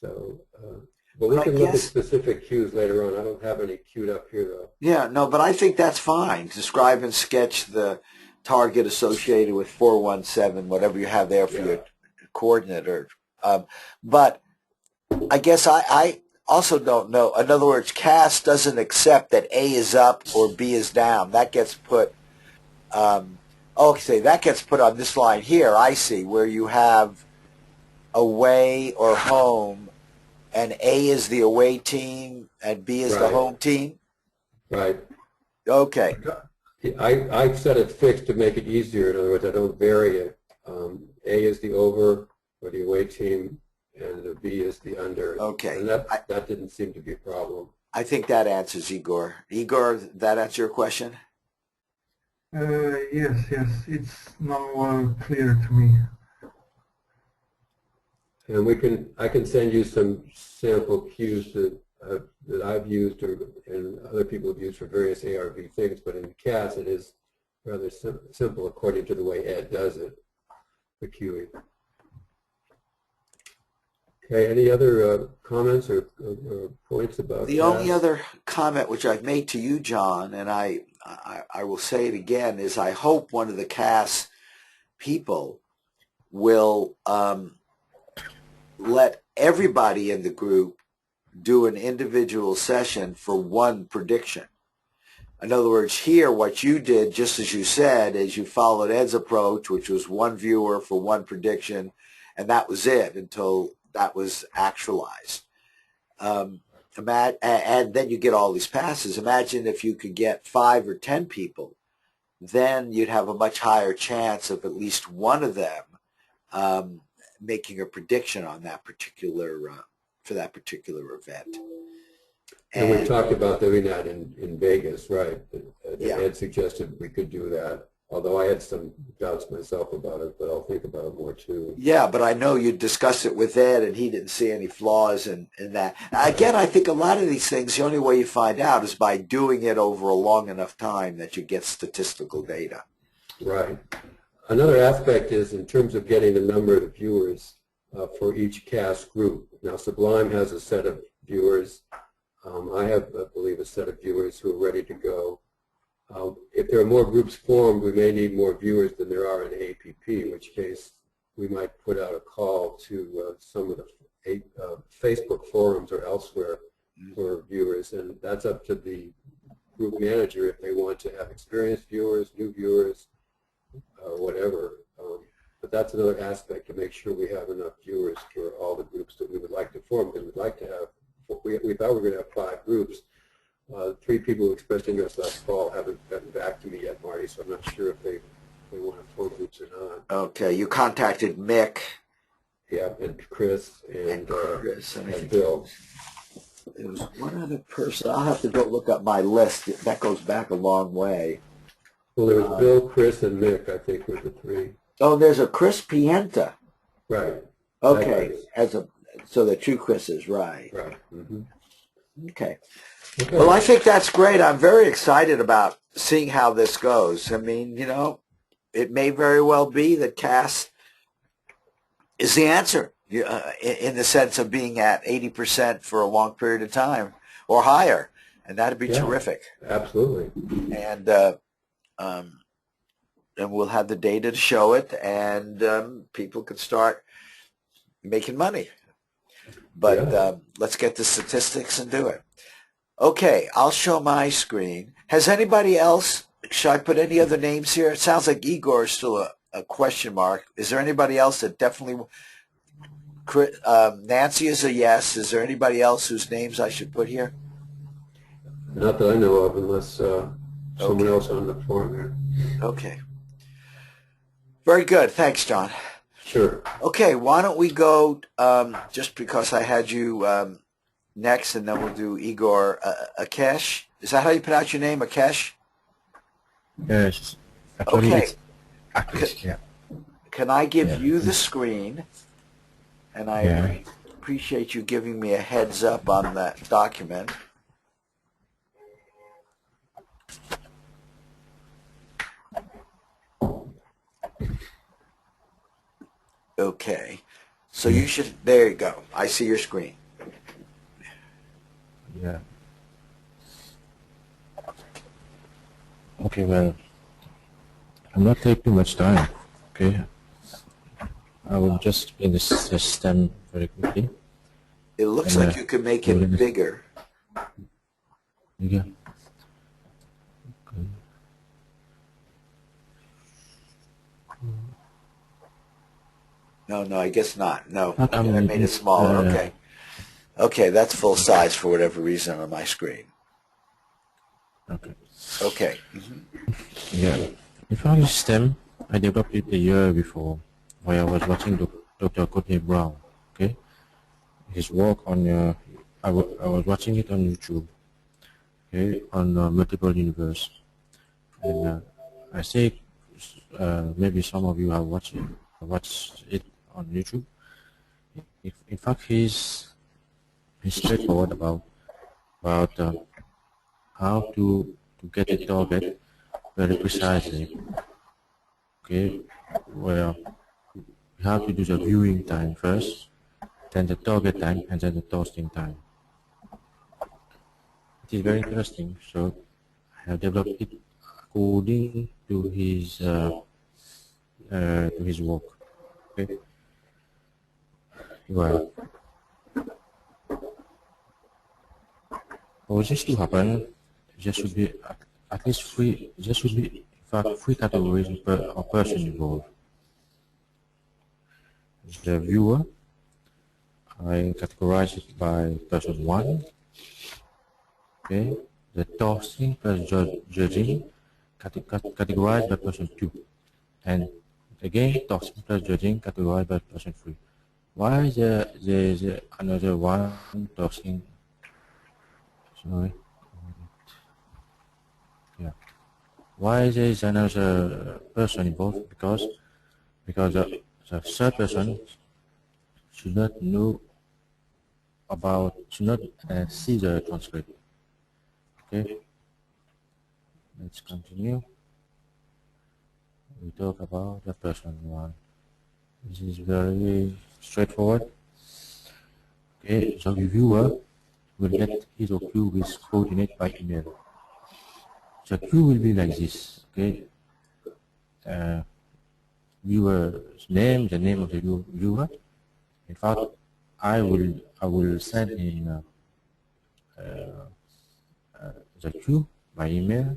So, but we can look at specific cues later on. I don't have any queued up here, though. Yeah, no, but I think that's fine. Describe and sketch the target associated with 417, whatever you have there for your coordinate. But I guess I also don't know. In other words, CAS doesn't accept that A is up or B is down. That gets put, that gets put on this line here, I see, where you have away or home, and A is the away team and B is the home team? Right. Okay. I set it fixed to make it easier. In other words, I don't vary it. A is the over or the away team, and the B is the under. Okay. And that didn't seem to be a problem. I think that answers Igor. Igor, that answer your question? Yes, it's now clear to me. And I can send you some sample cues that I've used and other people have used for various ARV things, but in CAS it is rather simple according to the way Ed does it, the cueing. Okay, any other comments or points about the CAS? only other comment which I've made to you, John, and I will say it again, is I hope one of the CAS people will let everybody in the group do an individual session for one prediction. In other words, here what you did, just as you said, is you followed Ed's approach, which was one viewer for one prediction, and that was it until that was actualized. And then you get all these passes. Imagine if you could get 5 or 10 people, then you'd have a much higher chance of at least one of them making a prediction on that particular for that particular event. And we talked about doing that in Vegas, right? Yeah. Ed suggested we could do that, although I had some doubts myself about it, but I'll think about it more too. Yeah, but I know you discussed it with Ed, and he didn't see any flaws in that. Again, I think a lot of these things, the only way you find out is by doing it over a long enough time that you get statistical data. Right. Another aspect is in terms of getting the number of viewers for each CAS group. Now, Sublime has a set of viewers. I have, I believe, a set of viewers who are ready to go. If there are more groups formed, we may need more viewers than there are in APP, in which case we might put out a call to some of the Facebook forums or elsewhere for viewers, and that's up to the group manager if they want to have experienced viewers, new viewers, or whatever. But that's another aspect to make sure we have enough viewers for all the groups that we would like to form, because we'd like to have, we thought we were going to have 5 groups. 3 people who expressed interest last fall haven't gotten back to me yet, Marty, so I'm not sure if they want to form groups or not. Okay, you contacted Mick. Yeah, and Chris and Bill. There was one other person. I'll have to go look up my list. That goes back a long way. Well, there was Bill, Chris, and Mick, I think, were the 3. Oh, there's a Chris Pienta. Right. Okay, so the 2 Chris's, right. Right. Mm-hmm. Okay. Well, I think that's great. I'm very excited about seeing how this goes. I mean, it may very well be that CAS is the answer in the sense of being at 80% for a long period of time or higher, and that'd be terrific. Absolutely. And we'll have the data to show it, and people can start making money. But let's get the statistics and do it. Okay, I'll show my screen. Has anybody else, should I put any other names here? It sounds like Igor is still a question mark. Is there anybody else that definitely? Nancy is a yes. Is there anybody else whose names I should put here? Not that I know of, unless someone Okay. else on the form here. Okay. Very good. Thanks, John. Sure. Okay, why don't we go, just because I had you next, and then we'll do Igor Akesh. Is that how you pronounce your name, Akesh? Yes. Actually, Okay. it's Akish, yeah. Can I give Yeah. you the screen? And I Yeah. appreciate you giving me a heads up on that document. Okay. So you should, there you go. I see your screen. Yeah. Okay, well, I'm not taking too much time, okay? I will just explain the system very quickly. It looks And, like you could make we're it gonna- bigger. Yeah. Okay. No, I guess not. No, But, I made it smaller. Okay. Okay, that's full size for whatever reason on my screen. Okay. Okay. Yeah. In fact, this system, I developed it a year before, while I was watching Dr. Courtney Brown, okay? His work on, I was watching it on YouTube, okay, on multiple universe. And I say, maybe some of you have watched it on YouTube. In fact, he's straightforward about how to get a target very precisely. Okay, well, we have to do the viewing time first, then the target time, and then the toasting time. It is very interesting. So I have developed it according to his work. Okay. Well, for this to happen, there should be at least three. There should be, in fact, three categories of person involved. The viewer, I categorize it by person one. Okay. The toasting plus judging, categorized by person two, and again toasting plus judging, categorized by person three. Why is there another one toasting? Sorry. Yeah. Why there is another person involved? Because the third person should not know about, should not see the transcript. Okay. Let's continue. We talk about the person one. This is very straightforward. Okay, so the viewer will get his or her with coordinate by email. So queue will be like this. Okay, viewer's name, the name of the viewer. In fact, I will send in the queue by email,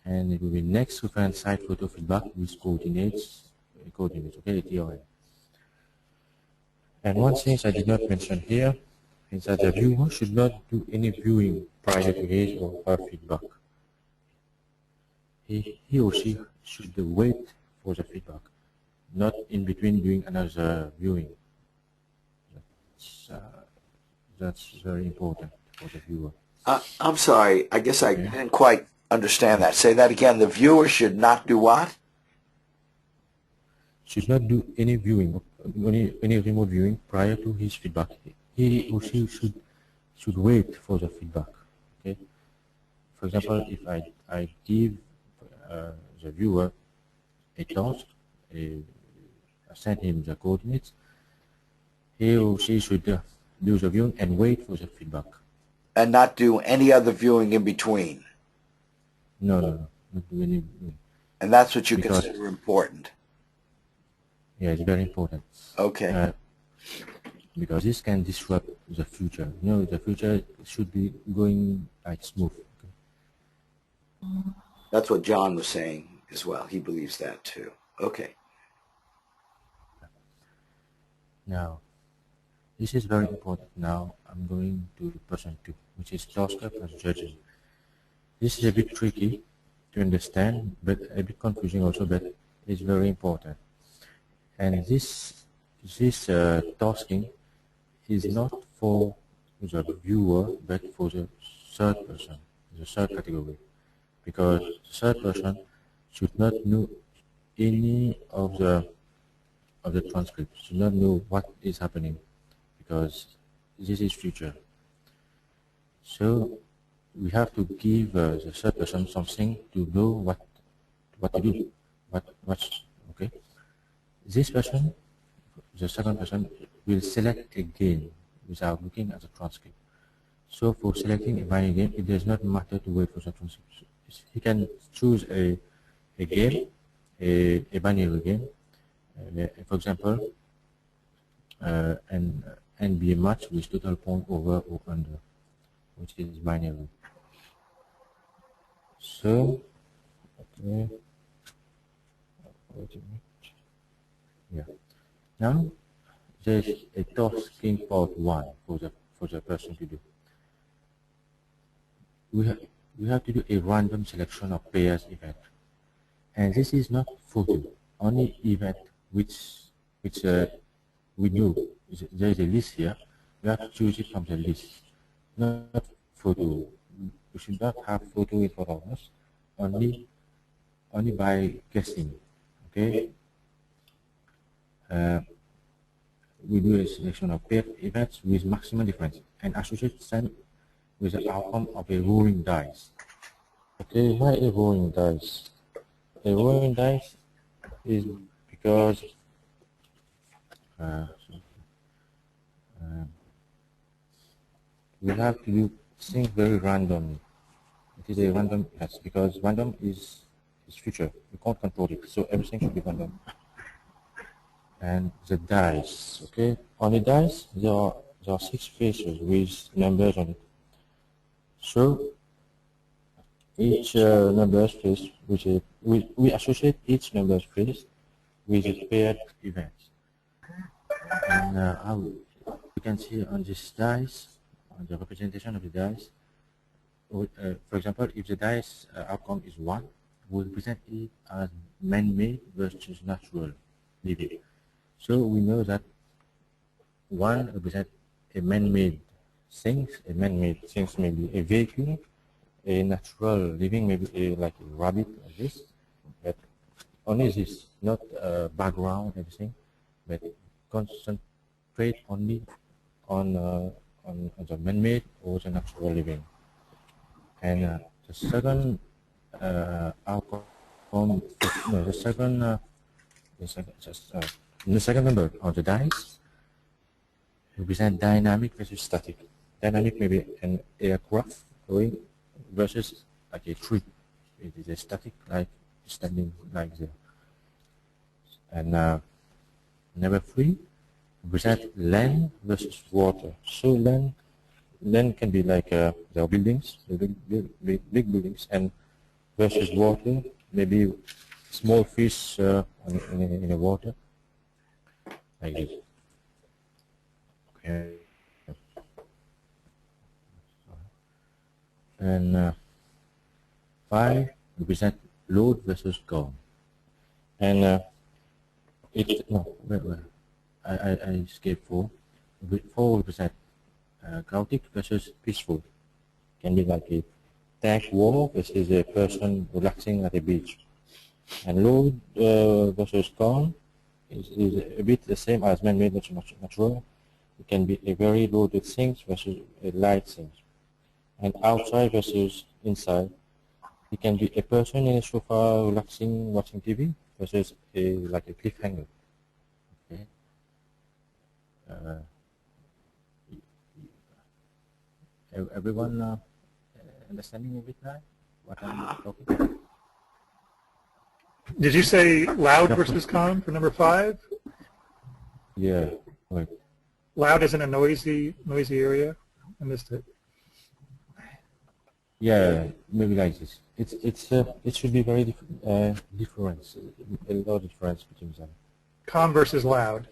and it will be next reference site photo feedback with coordinates, okay, TON. And one thing I did not mention here is that the viewer should not do any viewing prior to his or her feedback. He or she should wait for the feedback, not in between doing another viewing. That's very important for the viewer. I'm sorry. I guess I didn't quite understand that. Say that again. The viewer should not do what? Should not do any viewing, any remote viewing prior to his feedback. He or she should wait for the feedback. Okay. For example, if I give the viewer a task, I send him the coordinates, he or she should do the viewing and wait for the feedback. And not do any other viewing in between. No, not do any viewing. And that's what you Because- consider important. Yeah, it's very important. Okay. Because this can disrupt the future. You know, the future should be going like smooth. Okay? That's what John was saying as well. He believes that too. Okay. Now, this is very important. Now, I'm going to person 2, which is tasker plus judging. This is a bit tricky to understand, but a bit confusing also, but it's very important. And this tasking is not for the viewer, but for the third person, the third category, because the third person should not know any of the transcript, should not know what is happening, because this is future. So we have to give the third person something to know what to do, what's okay. This person, the second person, will select again without looking at the transcript. So for selecting a binary game, it does not matter to wait for the transcript. He can choose a game, a binary game, for example, and be a match with total point over or under, which is binary. So, okay, wait a minute. Yeah. Now, there's a tasking part 1 for the person to do. We have to do a random selection of pairs event, and this is not photo, only event which we know. There is a list here. We have to choose it from the list, not photo. We should not have photo in front of us, only by guessing. Okay. We do a selection of pair events with maximum difference and associate them with the outcome of a rolling dice. Okay, why a rolling dice? A rolling dice is because we have to do things very randomly. It is a random, yes, because random is future. You can't control it, so everything should be random. And the dice, okay? On the dice, there are 6 faces with numbers on it. So each number's face, which is, we associate each number's face with a paired event. And you can see on this dice, on the representation of the dice, for example, if the dice outcome is 1, we represent it as man-made versus natural living. So we know that 1 represents a man-made things. A man-made things may be a vehicle, a natural living, maybe like a rabbit like this, but only this, not background, everything, but concentrate only on the man-made or the natural living. And the second outcome, no, the second number on the dice represent dynamic versus static. Dynamic may be an aircraft going versus like a tree. It is a static, like standing like there. And number 3 represent land versus water. So land can be like there are buildings, big buildings, and versus water, maybe small fish in the water, like this. Okay. And 5 represent load versus calm. And I skipped 4. 4 represent chaotic versus peaceful. Can be like a tank war versus a person relaxing at a beach. And load versus calm is a bit the same as man-made versus natural. It can be a very loaded thing versus a light thing. And outside versus inside, it can be a person in a sofa relaxing, watching TV versus like a cliffhanger. Okay. Everyone understanding a bit now what I'm talking about? Did you say loud versus calm for number 5? Yeah. Right. Loud is in a noisy area. I missed it. Yeah, maybe like this. It should be very difference, a lot of difference between them. Calm versus loud.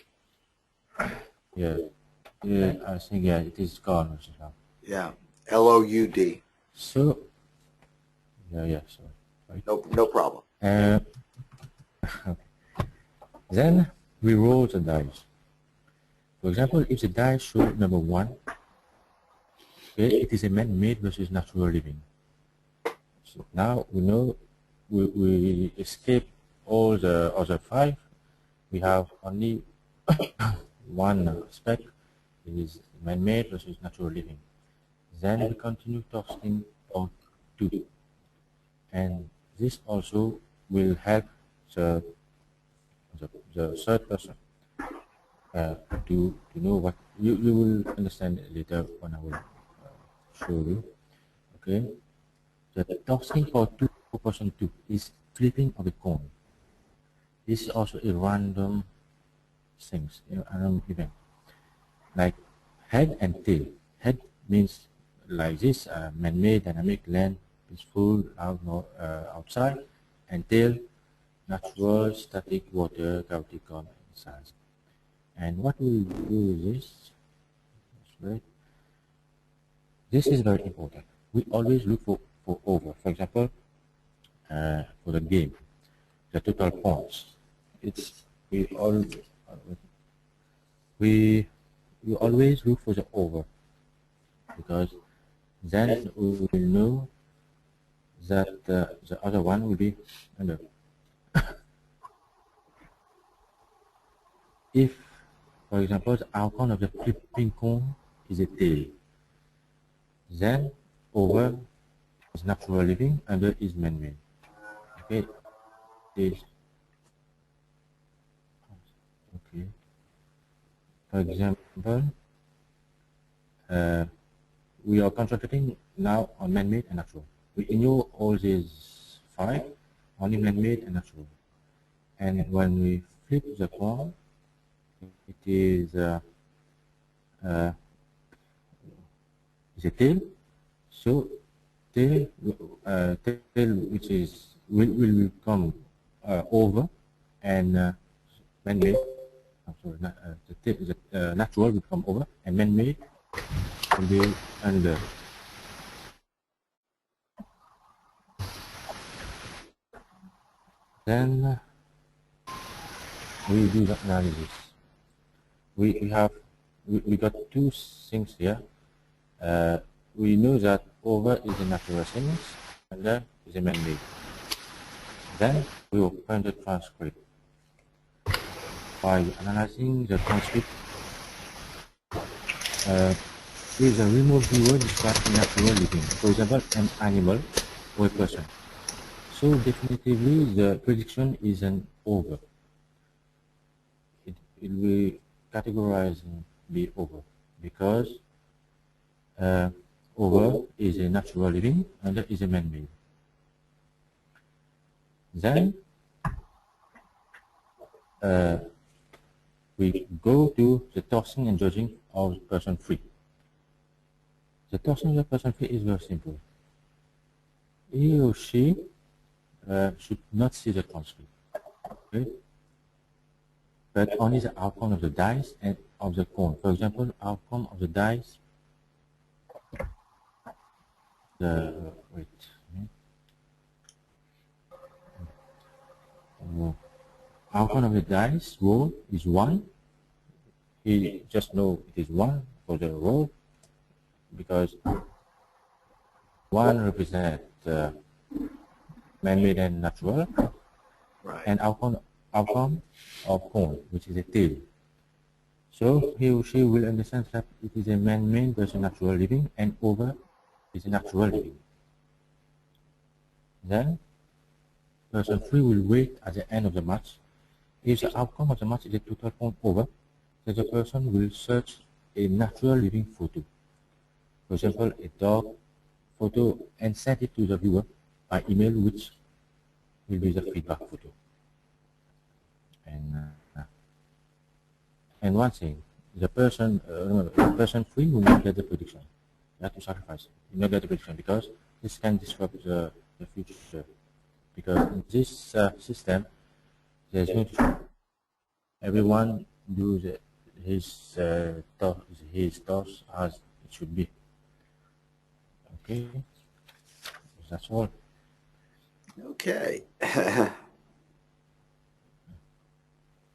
Yeah, yeah. I think yeah, it is gone versus now. Yeah, LOUD. So yeah. Sorry. Right. No problem. Okay. Then we roll the dice. For example, if the dice show number 1, okay, it is a man-made versus natural living. So now we know we escape all the other 5. We have only one aspect, is man-made versus natural living. Then we continue testing on 2. And this also will help the third person to know what you will understand later when I will show you. Okay, the tossing for person 2 is flipping of a coin. This is also a random things, a random event, like head and tail. Head means like this, man-made, dynamic, land, peaceful, outside, and tail, natural, static, water, chaotic, and science. And what we'll do is this. Right? This is very important. We always look for over. For example, for the game, the total points. We always look for the over, because then we will know that the other one will be under. If, for example, the outcome of the flipping coin is a tail, then over is natural living, under is man-made. Okay, okay. For example, we are concentrating now on man-made and natural. We ignore all these 5, only man-made and natural. And when we flip the coin, it is a tail. So tail which is will become over, and man-made. I'm sorry, the natural will become over, and man-made will be under. Then we do the analysis. We got 2 things here. We know that over is a natural thing, under is a man-made. Then we open the transcript. By analyzing the transcript, if the remote viewer describes natural living, for example, an animal or a person, so definitively the prediction is an over. It will categorize and be over, because over is a natural living, under is a man-made. Then we go to the tossing and judging of person 3. The tossing of person 3 is very simple. He or she should not see the transcript, okay? But only the outcome of the dice and of the coin. For example, outcome of the dice, outcome of the dice roll is 1. He just know it is 1 for the roll, because 1 represents man-made and natural, Right. and outcome of coin, which is a tail. So he or she will understand that it is a man-made versus natural living, and over is a natural living. Then person 3 will wait at the end of the match. If the outcome of the match is a total point over, then the person will search a natural living photo, for example, a dog photo, and send it to the viewer by email, which will be the feedback photo. And one thing, the person 3 will not get the prediction. You have to sacrifice it. You will not get the prediction, because this can disrupt the future, because in this system, there's going to everyone do his task as it should be. Okay, that's all. Okay.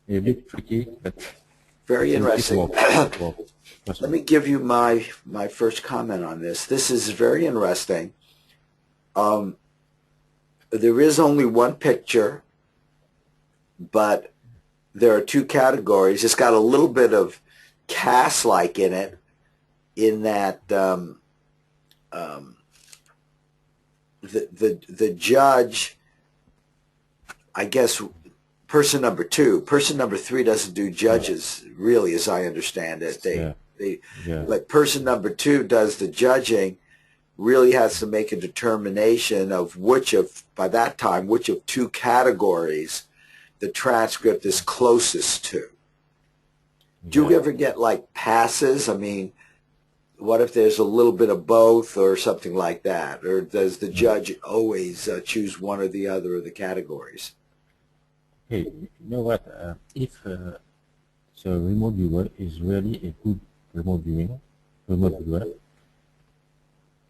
A bit tricky, but Very interesting. it works. Let me give you my first comment on this. This is very interesting. There is only one picture, but there are two categories. It's got a little bit of cast-like in it, in that the judge, I guess, person number 2, person number 3 doesn't do judges, really, as I understand it. Like person number 2 does the judging, really has to make a determination of which of, by that time, which of 2 categories the transcript is closest to. Do you ever get like passes? I mean, what if there's a little bit of both or something like that? Or does the judge always choose one or the other of the categories? Hey, you know what? If the remote viewer is really a good remote viewer,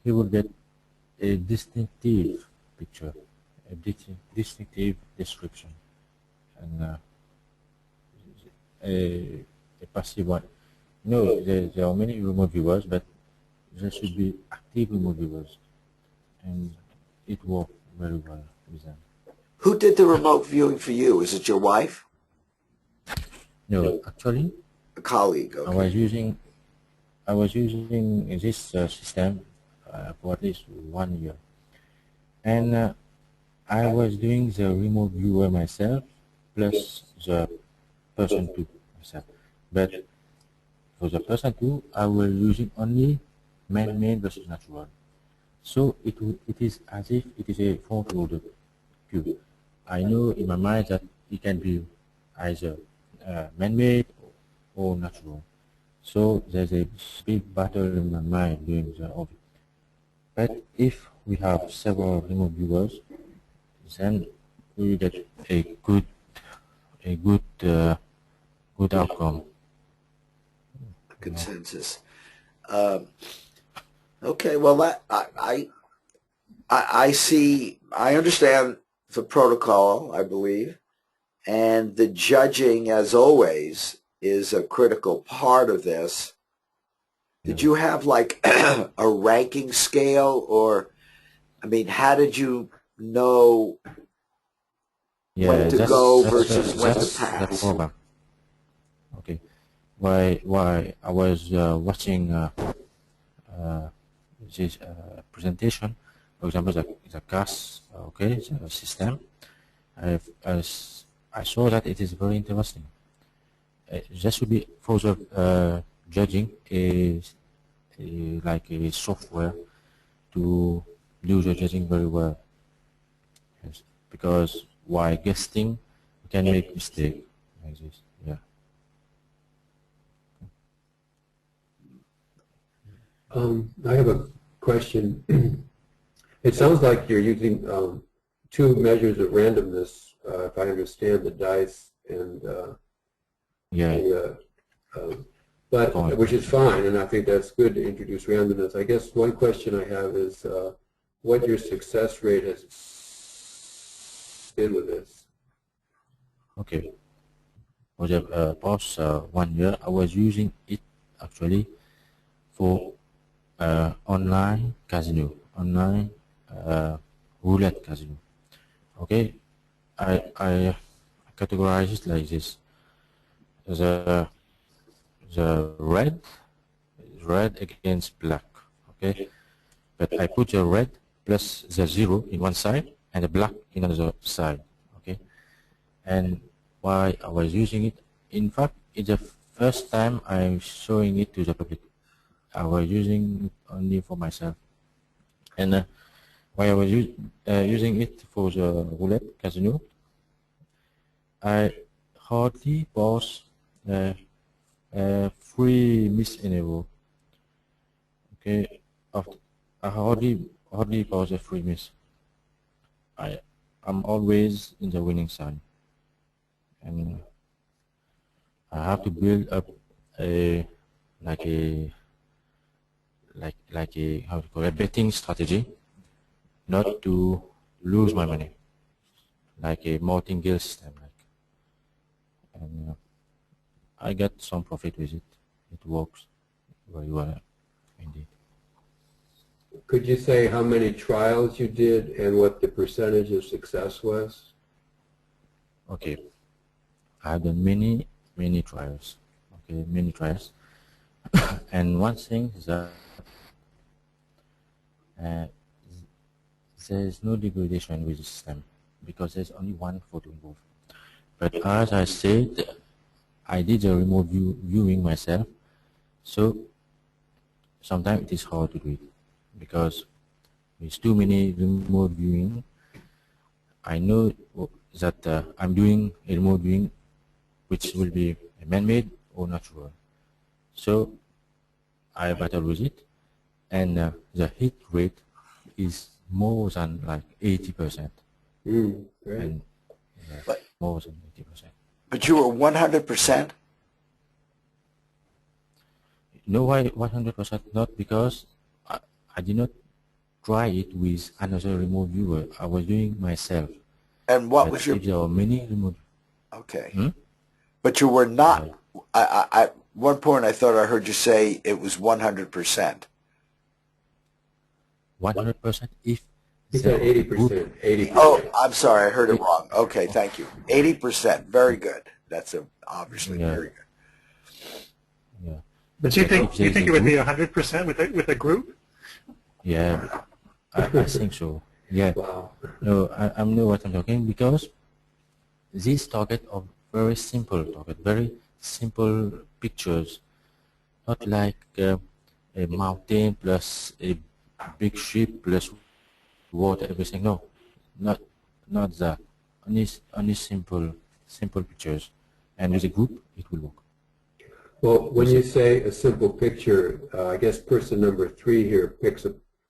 he will get a distinctive picture, a distinctive description, and a passive one. No, there are many remote viewers, but there should be active remote viewers, and it works very well with them. Who did the remote viewing for you? Is it your wife? No, actually, a colleague. Okay. I was using this system for at least 1 year, and I was doing the remote viewer myself plus the person 2 myself. But for the person 2, I was using only man-made versus natural. So it is as if it is a front-loaded view. I know in my mind that it can be either man-made or natural. So there's a big battle in my mind doing the of it. But if we have several remote viewers, then we get a good outcome. Consensus. Okay, well, that I see. I understand the protocol, I believe, and the judging, as always, is a critical part of this. Did you have like a ranking scale, or, I mean, how did you know when to go versus when to pass? Okay, why I was watching this presentation, for example, the CAS, okay, the system. I saw that it is very interesting. There should be further judging like a software to do the judging very well. Yes, because while guessing, you can make mistake like this. Yeah. I have a question. It sounds like you're using 2 measures of randomness, if I understand, the dice and but which is fine, and I think that's good to introduce randomness. I guess one question I have is what your success rate has been with this. Okay. For the past 1 year, I was using it actually for online casino, online roulette casino. Okay, I categorize it like this: the red against black. Okay, but I put the red plus the 0 in one side and the black in another side. Okay, and why I was using it? In fact, it's the first time I'm showing it to the public. I was using it only for myself, and while I was using it for the roulette casino, I hardly pass 3 miss in a row. Okay, I hardly only pause a free miss. I'm always in the winning side, and I have to build up a like a like a how to call it, a betting strategy, not to lose my money, like a martingale system. And I get some profit with it. It works very well indeed. Could you say how many trials you did and what the percentage of success was? Okay, I've done many trials. Okay, many trials. And one thing is that uh, there is no degradation with the system because there's only one photo involved. But as I said, I did a remote viewing myself, so sometimes it is hard to do it because with too many remote viewing, I know that I'm doing a remote viewing which will be man-made or natural. So I battle with it, and the hit rate is more than like 80%, Great. and But, more than 80%. but you were 100%? No, why 100%? Not because I did not try it with another remote viewer. I was doing myself. And what But was your... if there are many remote, Okay. But you were not... yeah, At one point I thought I heard you say it was 100%. 100% if He there said are a group. 80%. 80%. Oh, I'm sorry, I heard it wrong. Okay, thank you. 80%. Very good. That's obviously Yeah. very good. But Yeah. you But think if you there is think a it would be group, 100% with a group? yeah, I think so. Yeah. Wow. No, I know what I'm talking because these targets are very simple target, very simple pictures, not like a mountain plus a big ship plus water, everything. No, not not that. Only simple pictures, and with a group it will work. Well, when With you it, say a simple picture, I guess person number 3 here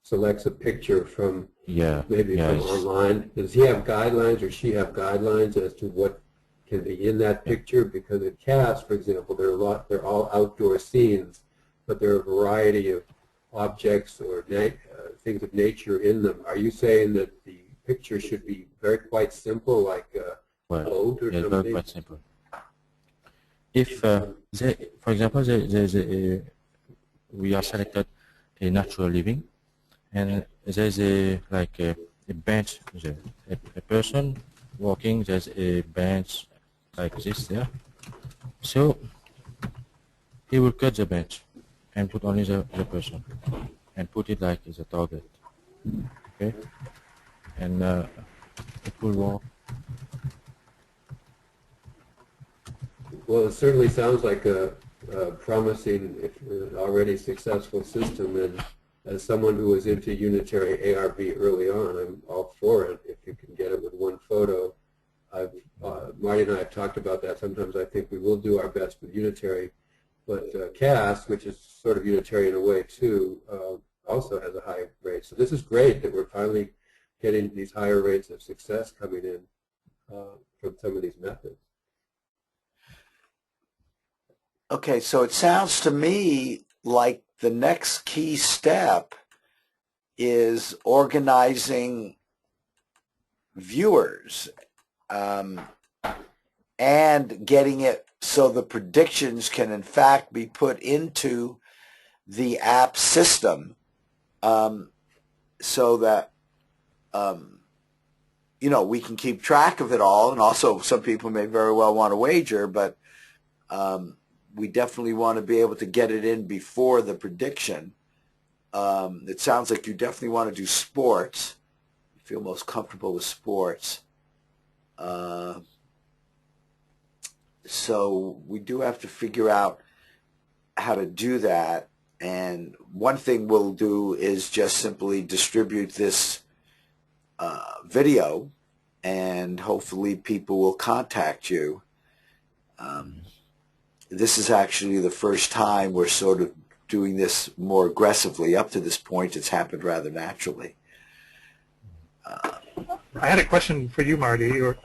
selects a picture from yeah, maybe yeah, from online. Does he have guidelines or she have guidelines as to what can be in that yeah, picture? Because at CAST, for example, they're all outdoor scenes, but there are a variety of objects or things of nature in them. Are you saying that the picture should be quite simple, like a well, boat or yeah, very something? quite simple. If for example, we are selected a natural living, and there's a bench there, a person walking. There's a bench like this there. So he will cut the bench and put only the person and put it like as a target. Okay, and it will work. Well, it certainly sounds like a promising, if already successful system. And as someone who was into unitary ARB early on, I'm all for it if you can get it with one photo. Marty and I have talked about that. Sometimes I think we will do our best with unitary, but CAS, which is sort of unitary in a way too, also has a high rate. So this is great that we're finally getting these higher rates of success coming in from some of these methods. Okay, so it sounds to me like the next key step is organizing viewers and getting it so the predictions can in fact be put into the app system so that we can keep track of it all. And also some people may very well want to wager, but we definitely want to be able to get it in before the prediction. It sounds like you definitely want to do sports. You feel most comfortable with sports. So we do have to figure out how to do that. And one thing we'll do is just simply distribute this video, and hopefully people will contact you. This is actually the first time we're sort of doing this more aggressively. Up to this point, it's happened rather naturally. I had a question for you, Marty, or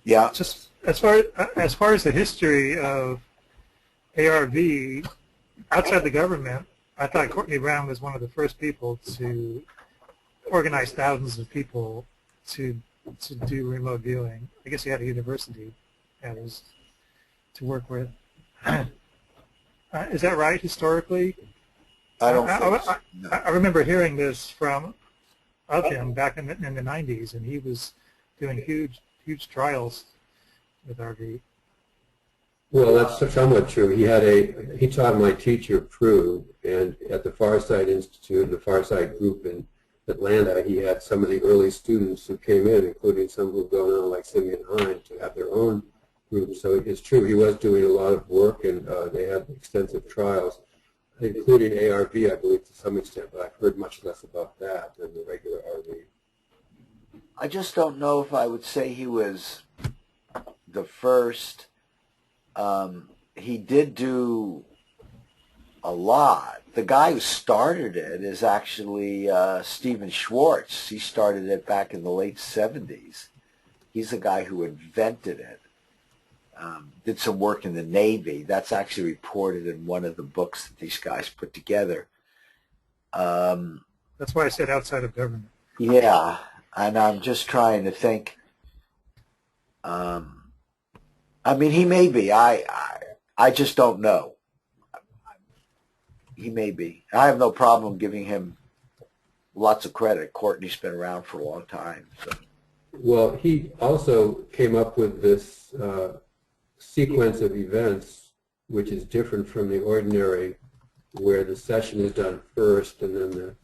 Yeah. just as far as the history of ARV outside the government. I thought Courtney Brown was one of the first people to organize thousands of people to do remote viewing. I guess he had a university that was to work with. Is that right historically? I don't think so. No. I remember hearing this of him back in the 90s, and he was doing huge trials with RV. Well, that's somewhat true. He taught my teacher, Prue, and at the Farsight Institute, the Farsight group in Atlanta, he had some of the early students who came in, including some who've gone on, like Simeon Hine, to have their own group. So it's true, he was doing a lot of work, and they had extensive trials, including ARV, I believe, to some extent, but I've heard much less about that than the regular RV. I just don't know if I would say he was the first. He did do a lot. The guy who started it is actually Stephen Schwartz. He started it back in the late 70s. He's the guy who invented it. Did some work in the Navy. That's actually reported in one of the books that these guys put together. That's why I said outside of government. Yeah, and I'm just trying to think. I mean, he may be. I just don't know. He may be. I have no problem giving him lots of credit. Courtney's been around for a long time. So. Well, he also came up with this sequence of events, which is different from the ordinary, where the session is done first, and then the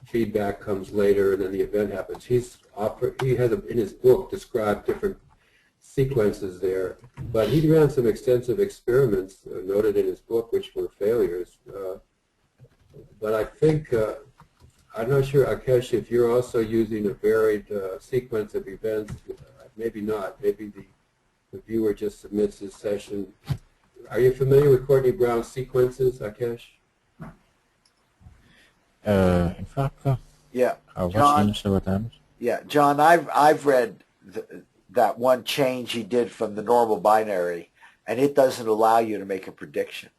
feedback comes later, and then the event happens. He has, in his book, described different sequences there, but he ran some extensive experiments noted in his book, which were failures. But I think, I'm not sure, Akesh, if you're also using a varied sequence of events. Maybe not. Maybe the viewer just submits his session. Are you familiar with Courtney Brown's sequences, Akesh? In fact, Yeah, I watched John, him several times. Yeah, John, I've read that one change he did from the normal binary, and it doesn't allow you to make a prediction.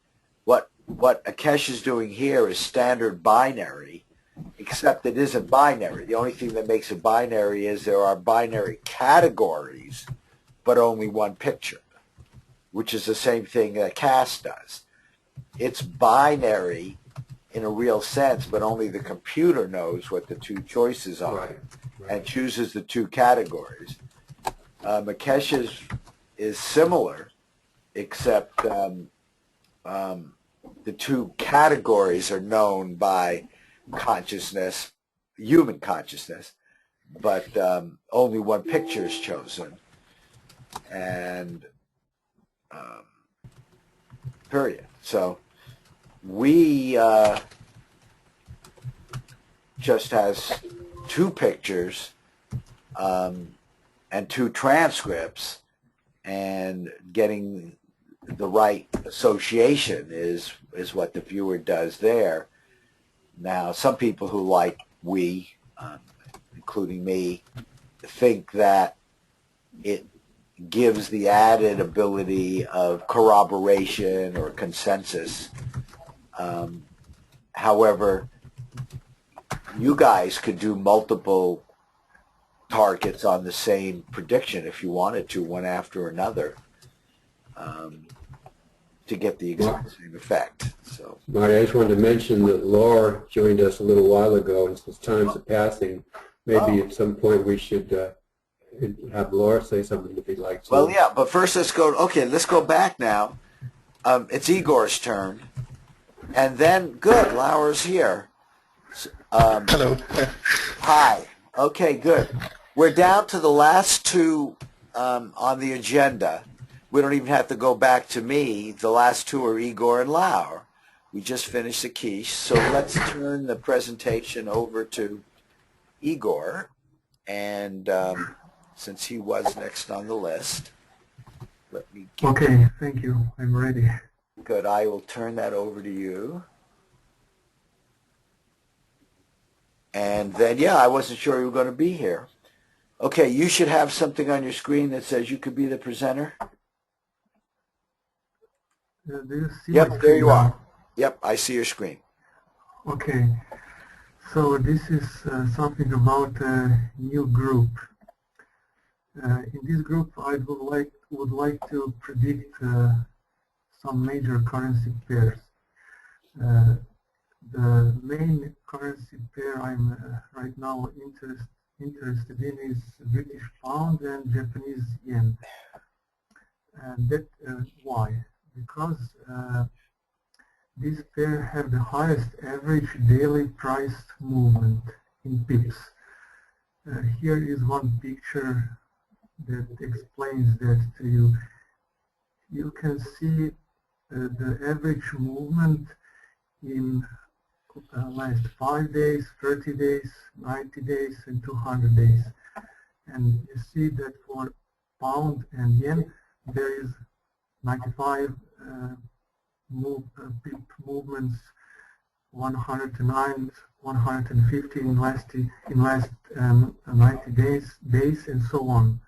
What Akesh is doing here is standard binary, except it isn't binary. The only thing that makes it binary is there are binary categories, but only one picture, which is the same thing that CAS does. It's binary in a real sense, but only the computer knows what the two choices are, Right. and chooses the two categories. Akesh's is similar, except the two categories are known by consciousness, human consciousness, but only one picture is chosen, and period. So we just has two pictures and two transcripts, and getting the right association is what the viewer does there. Now, some people who like including me, think that it gives the added ability of corroboration or consensus. However, you guys could do multiple targets on the same prediction if you wanted to, one after another, to get the exact same effect. So, Marty, I just wanted to mention that Laura joined us a little while ago, and since time's passing, maybe at some point we should have Laura say something if you'd like to. well, yeah, but first let's go back now. It's Igor's turn. And then, good, Laura's here. Hello. Hi. Okay, good. We're down to the last two on the agenda. We don't even have to go back to me. The last two are Igor and Laura. We just finished the quiche, so let's turn the presentation over to Igor. And since he was next on the list, let me get... Okay, thank you. I'm ready. Good. I will turn that over to you. And then, yeah, I wasn't sure you were going to be here. Okay, you should have something on your screen that says you could be the presenter. Do you see Yep, my there you screen are. now? Yep, I see your screen. Okay, so this is something about a new group. In this group, I would like to predict some major currency pairs. The main currency pair I'm right now interested in is British pound and Japanese yen. And that why? Because these pair have the highest average daily price movement in pips. Here is one picture that explains that to you. You can see the average movement in last 5 days, 30 days, 90 days, and 200 days. And you see that for pound and yen, there is 95 pip movements, 109, 150 in last 90 days, and so on.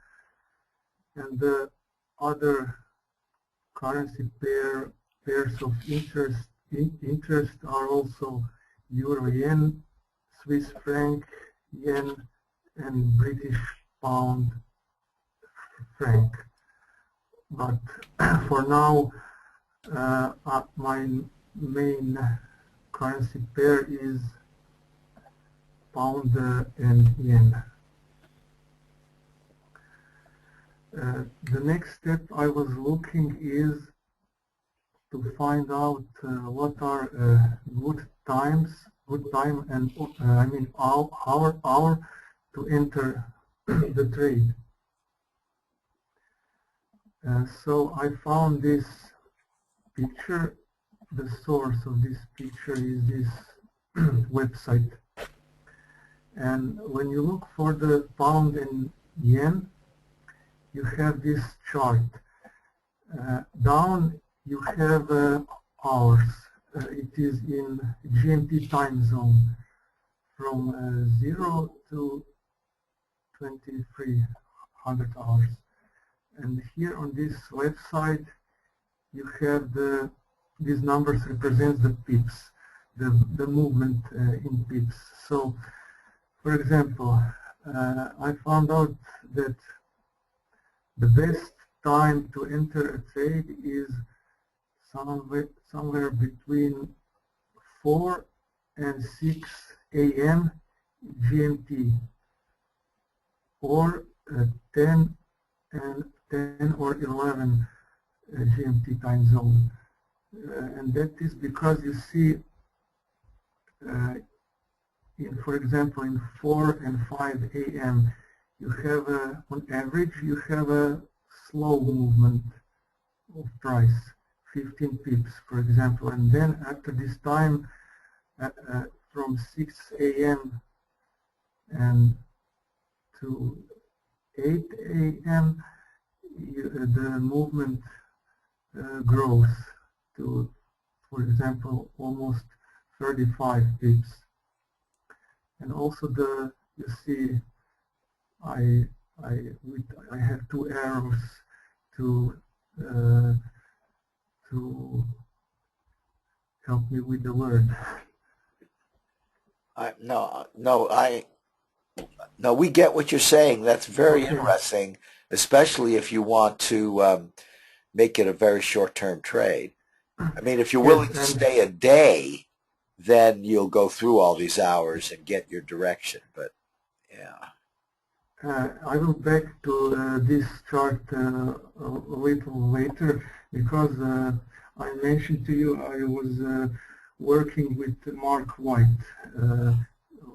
And the other currency pairs of interest are also Euro yen, Swiss franc yen, and British pound franc. But for now, my main currency pair is pound and yen. The next step I was looking is to find out what are good time and I mean hour to enter the trade. So I found this picture. The source of this picture is this website. And when you look for the pound and yen, you have this chart. Down you have hours. It is in GMT time zone from 0 to 2300 hours. And here on this website you have these numbers represent the pips, the movement in pips. So for example, I found out that the best time to enter a trade is somewhere between 4 and 6 a.m. GMT, or 10 or 11 GMT time zone. And that is because you see, for example, in 4 and 5 a.m. you have on average you have a slow movement of price, 15 pips for example, and then after this time from 6 a.m. and to 8 a.m. the movement grows to, for example, almost 35 pips. And also you see I have two arrows to help me with the word. No, we get what you're saying. That's very Okay. interesting, especially if you want to make it a very short-term trade. I mean, if you're willing to stay a day, then you'll go through all these hours and get your direction. But yeah. I will back to this chart a little later, because I mentioned to you I was working with Mark White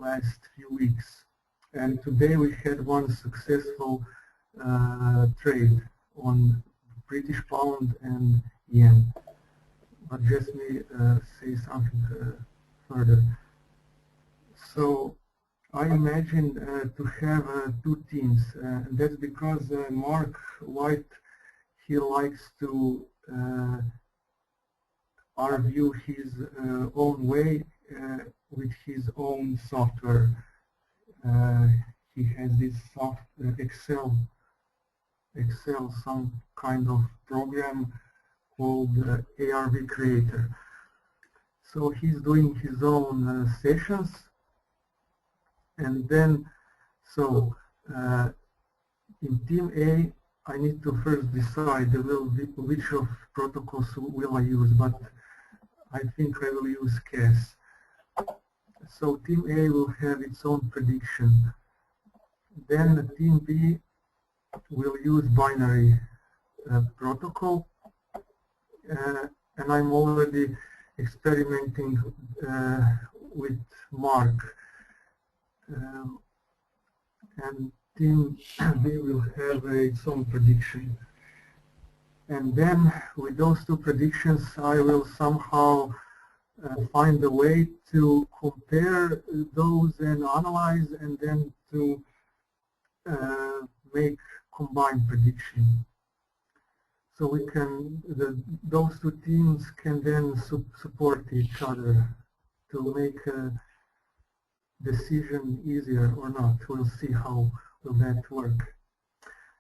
last few weeks, and today we had one successful trade on British pound and yen. But just me say something further. So I imagine to have two teams, and that's because Mark White, he likes to argue his own way, which with his own software. He has this Excel, some kind of program called ARV Creator. So he's doing his own sessions, and then in team A, I need to first decide which of protocols will I use, but I think I will use CAS. So team A will have its own prediction. Then team B will use binary protocol, and I'm already experimenting with Mark. And team B will have its own prediction. And then with those two predictions, I will somehow find a way to compare those and analyze, and then to make combined prediction. So we can, those two teams can then support each other to make a decision easier or not. We'll see how will that work.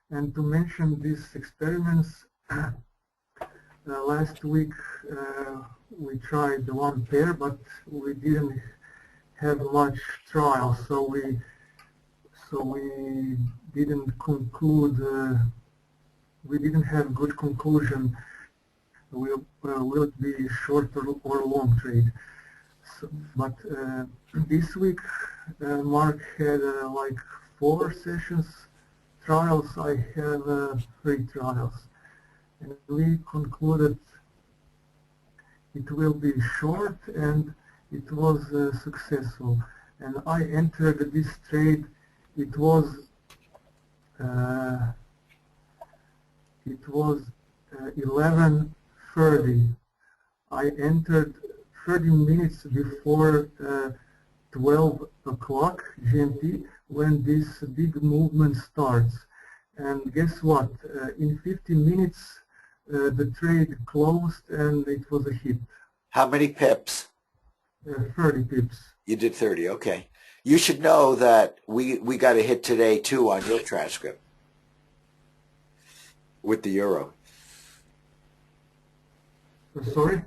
And to mention these experiments, last week we tried one pair, but we didn't have much trial, so we didn't conclude. We didn't have good conclusion. Will it be short or long trade? So, but this week Mark had like 4 sessions trials. I have 3 trials, and we concluded it will be short, and it was successful. And I entered this trade. It was 11:30. I entered 30 minutes before 12 o'clock GMT, when this big movement starts. And guess what? In 15 minutes the trade closed, and it was a hit. How many pips? 30 pips. You did 30, okay. You should know that we got a hit today too on your transcript with the euro. Sorry?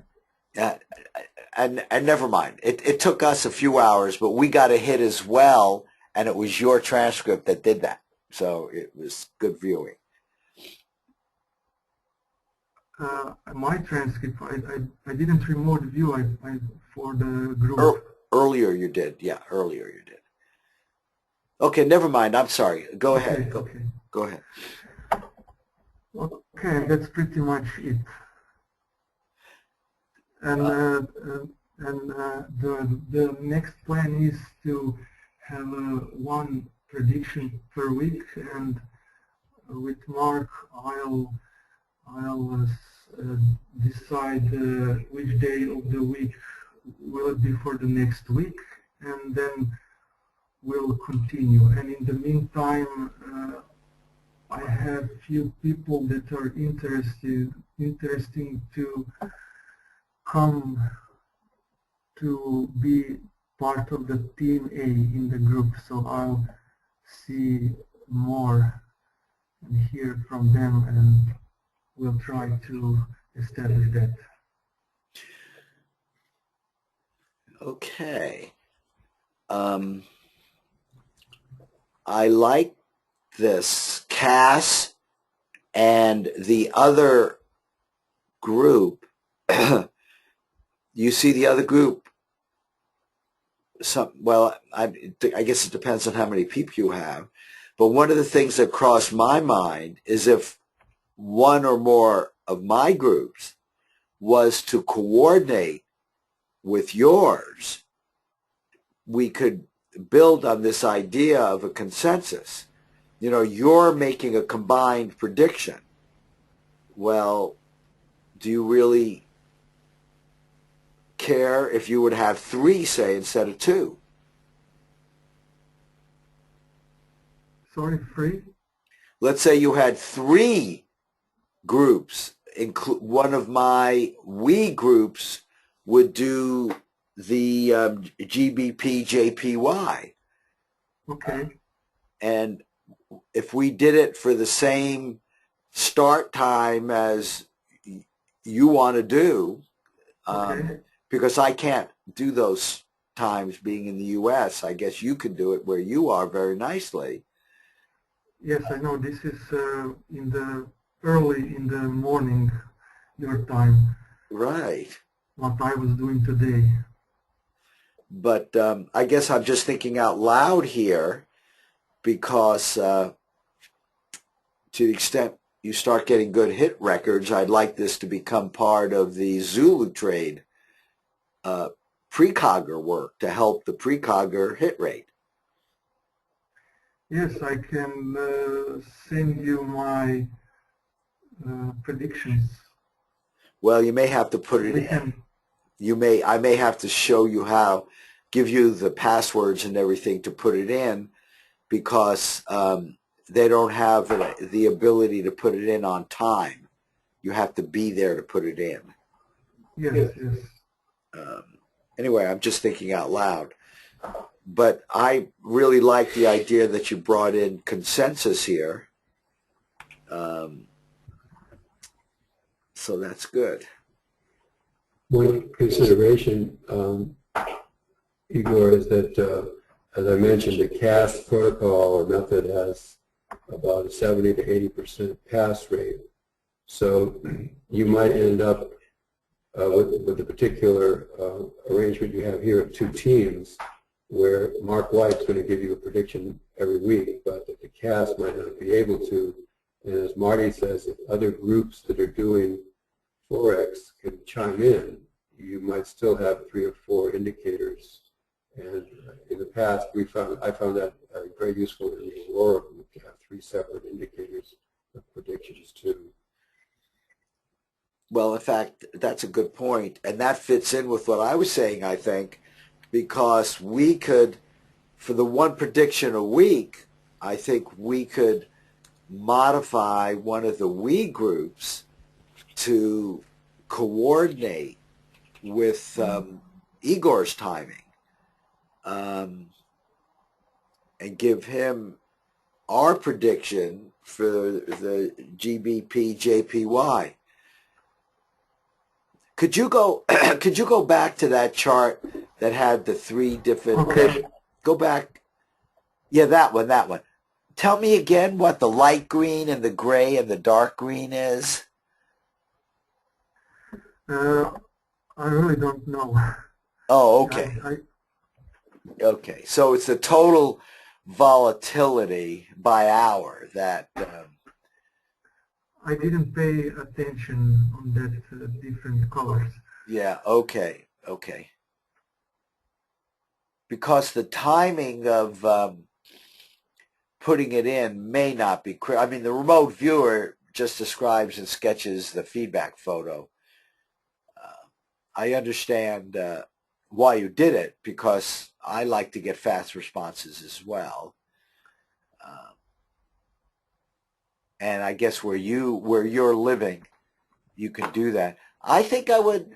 And never mind. It took us a few hours, but we got a hit as well, and it was your transcript that did that. So it was good viewing. My transcript, I didn't remove the view for the group. Earlier you did, yeah, earlier you did. Okay, never mind, I'm sorry. Go ahead. Go ahead. Okay, that's pretty much it. And the next plan is to have one prediction per week, and with Mark I'll decide which day of the week will it be for the next week, and then we'll continue. And in the meantime, I have few people that are interesting to come to be part of the team A in the group, so I'll see more and hear from them, and we'll try to establish that. Okay. I like this CAS and the other group. You see the other group? Well, I guess it depends on how many people you have. But one of the things that crossed my mind is if one or more of my groups was to coordinate with yours, we could build on this idea of a consensus. You know, you're making a combined prediction. Well, do you really care if you would have 3, say, instead of 2? Sorry, 3? Let's say you had 3 groups. One of my we groups would do the GBP JPY. Okay. And if we did it for the same start time as you want to do, Okay. because I can't do those times being in the U.S., I guess you can do it where you are very nicely. Yes, I know. This is in the early in the morning, your time. Right. What I was doing today. But I guess I'm just thinking out loud here, because to the extent you start getting good hit records, I'd like this to become part of the Zulu trade precogger work to help the precogger hit rate. Yes, I can send you my predictions. Well, you may have to put it in. I may have to show you how, give you the passwords and everything to put it in, because they don't have the ability to put it in on time. You have to be there to put it in. Yes, yes. Anyway, I'm just thinking out loud. But I really like the idea that you brought in consensus here. So that's good. One consideration, Igor, is that, as I mentioned, the CAS protocol or method has about a 70 to 80% pass rate. So you might end up with the particular arrangement you have here of two teams, where Mark White's going to give you a prediction every week, but that the CAS might not be able to. And as Marty says, if other groups that are doing Forex can chime in, you might still have 3 or 4 indicators. And in the past, I found that very useful in the Aurora group to have 3 separate indicators of predictions too. Well, in fact, that's a good point, and that fits in with what I was saying, I think, because we could, for the one prediction a week, I think we could modify one of the we groups to coordinate with Igor's timing, and give him our prediction for the GBP JPY. Could you go back to that chart that had the 3 different? Okay. Go back. Yeah, that one. Tell me again what the light green and the gray and the dark green is. I really don't know. Oh, okay. Okay, so it's the total volatility by hour that. I didn't pay attention on that different colors. Yeah. Okay. Because the timing of putting it in may not be clear. I mean, the remote viewer just describes and sketches the feedback photo. I understand why you did it, because I like to get fast responses as well. And I guess where you're living, you can do that. I think I want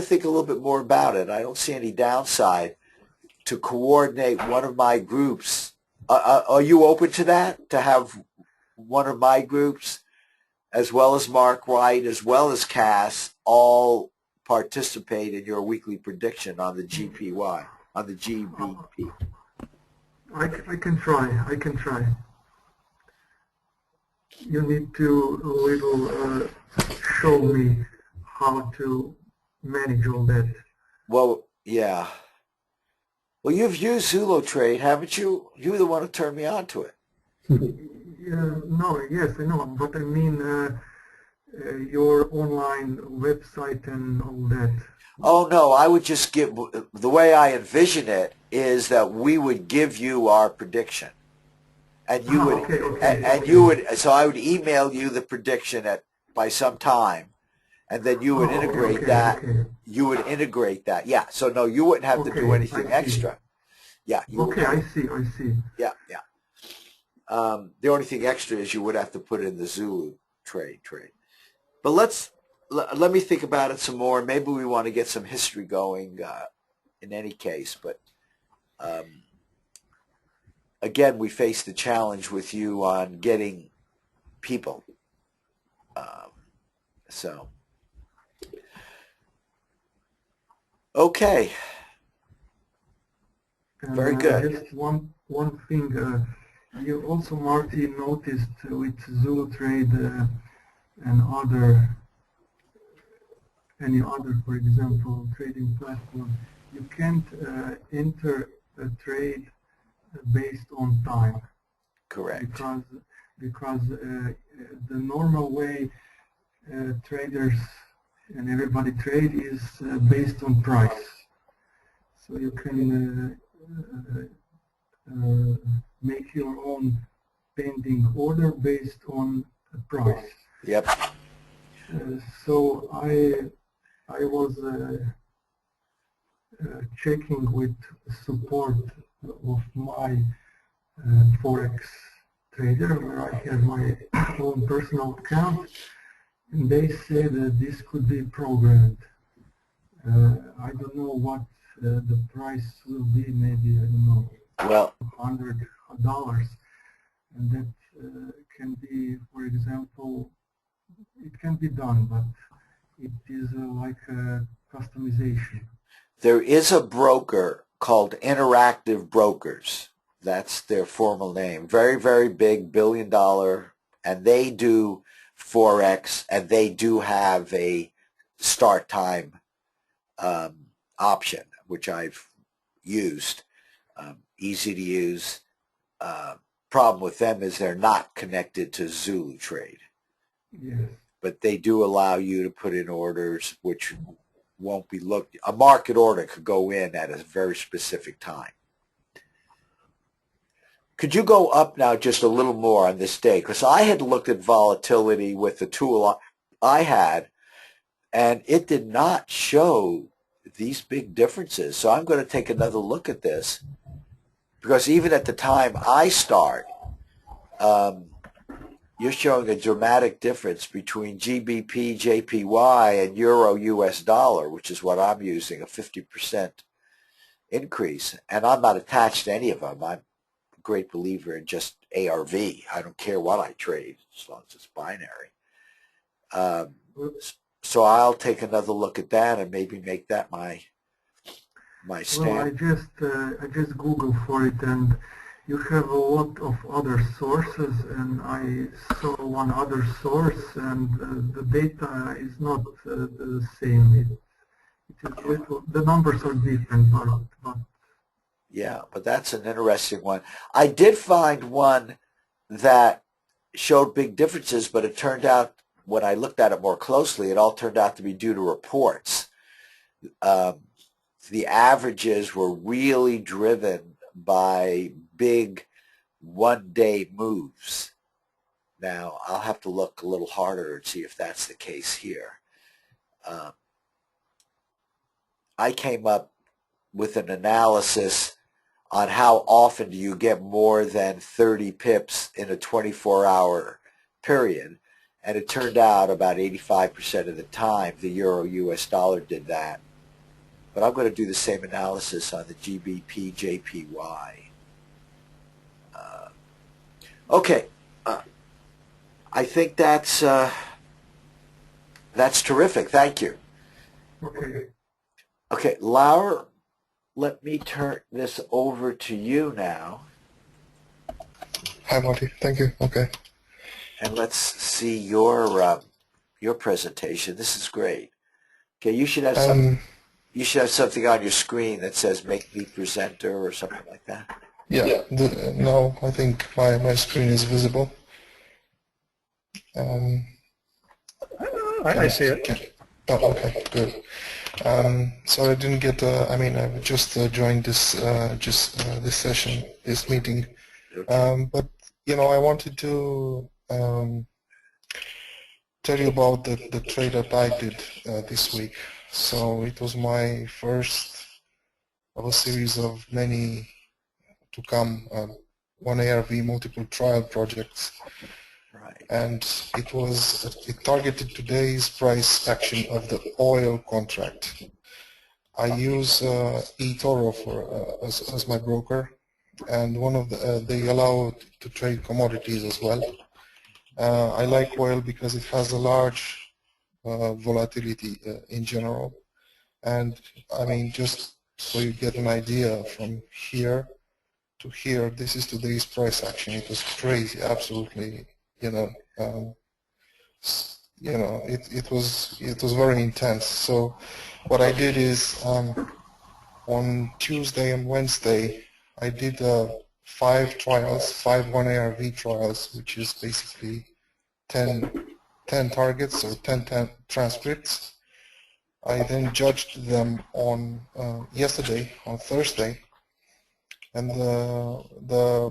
to think a little bit more about it. I don't see any downside to coordinate one of my groups. Are you open to that? To have one of my groups, as well as Mark White, as well as Cass, all participate in your weekly prediction on the GPY, on the GBP? I can try. You need to show me how to manage all that. Well, yeah. Well, you've used Zulu Trade, haven't you? You're the one who turned me on to it. No, yes, I know, but I mean your online website and all that. Oh, no, I would just the way I envision it is that we would give you our prediction. And you would, so I would email you the prediction by some time, and then you would integrate that. You would integrate that. Yeah. So no, you wouldn't have to do anything extra. Yeah. I see. Yeah. The only thing extra is you would have to put in the Zulu trade. But let's let me think about it some more. Maybe we want to get some history going in any case, but again, we face the challenge with you on getting people. So, okay. Very good. Just one thing. You also, Marty, noticed with Zulu Trade and any other, for example, trading platform, you can't enter a trade based on time. Correct. Because the normal way traders and everybody trade is based on price. So you can make your own pending order based on the price. Yep. So I was checking with support of my Forex trader, where I have my own personal account, and they said that this could be programmed. I don't know what the price will be, maybe, I don't know, Well, $100, and that can be, for example, it can be done, but it is like a customization. there is a broker called Interactive Brokers. That's their formal name. Very, very big, $1 billion, and they do Forex, and they do have a start time option, which I've used. Easy to use. Problem with them is they're not connected to Zulu Trade. Yes. But they do allow you to put in orders which won't be looked. A market order could go in at a very specific time. Could you go up now just a little more on this day? Because I had looked at volatility with the tool I had, and it did not show these big differences. So I'm going to take another look at this, because even at the time I start, you're showing a dramatic difference between GBP, JPY, and Euro US dollar, which is what I'm using, a 50% increase. And I'm not attached to any of them. I'm a great believer in just ARV. I don't care what I trade, as long as it's binary. So I'll take another look at that and maybe make that my stand. Well, I just Google for it, and you have a lot of other sources, and I saw one other source, and the data is not the same. It is little, the numbers are different, but Yeah, but that's an interesting one. I did find one that showed big differences, but it turned out, when I looked at it more closely, it all turned out to be due to reports. The averages were really driven by big one-day moves. Now, I'll have to look a little harder and see if that's the case here. I came up with an analysis on how often do you get more than 30 pips in a 24-hour period, and it turned out about 85% of the time the Euro US dollar did that. But I'm going to do the same analysis on the GBP JPY. Okay, I think that's terrific. Thank you. okay. Okay, Laura, let me turn this over to you now. Hi, Marty. Thank you. Okay. And let's see your presentation. This is great. Okay, you should have some. You should have something on your screen that says "Make me presenter" or something like that. Yeah. Now I think my screen is visible. I see it. Oh, okay, good. So I didn't get. I mean, I just joined this this session, this meeting. But I wanted to tell you about the trade that I did this week. So it was my first of a series of many to come, one ARV multiple trial projects. and it targeted today's price action of the oil contract. I use eToro as my broker, and one of they allow to trade commodities as well. I like oil because it has a large volatility in general, and I mean, just so you get an idea, from here to here, this is today's price action. It was crazy, absolutely. It was very intense. So what I did is on Tuesday and Wednesday, I did 5 trials, 5 1ARV trials, which is basically 10 targets, or 10 transcripts. I then judged them on yesterday, on Thursday, and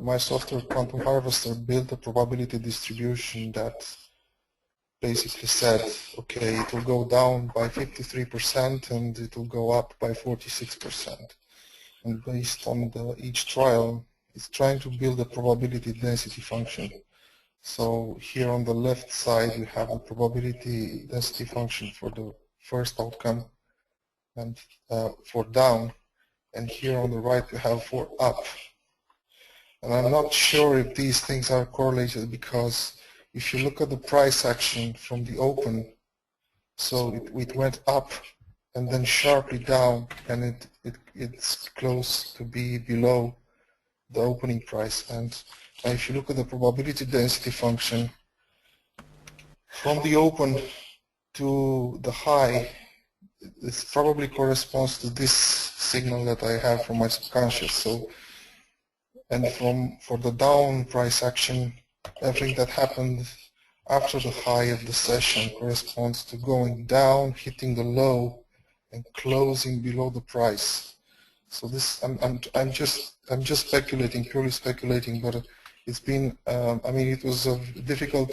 my software Quantum Harvester built a probability distribution that basically said, okay, it will go down by 53% and it will go up by 46%. And based on each trial, it's trying to build a probability density function. So here on the left side, we have the probability density function for the first outcome and for down. And here on the right, we have for up. And I'm not sure if these things are correlated, because if you look at the price action from the open, so it went up and then sharply down, and it's close to be below the opening price. And if you look at the probability density function, from the open to the high, this probably corresponds to this signal that I have from my subconscious. So, and for the down price action, everything that happened after the high of the session corresponds to going down, hitting the low, and closing below the price. So this, I'm just speculating, purely speculating, but it's been, I mean, it was a difficult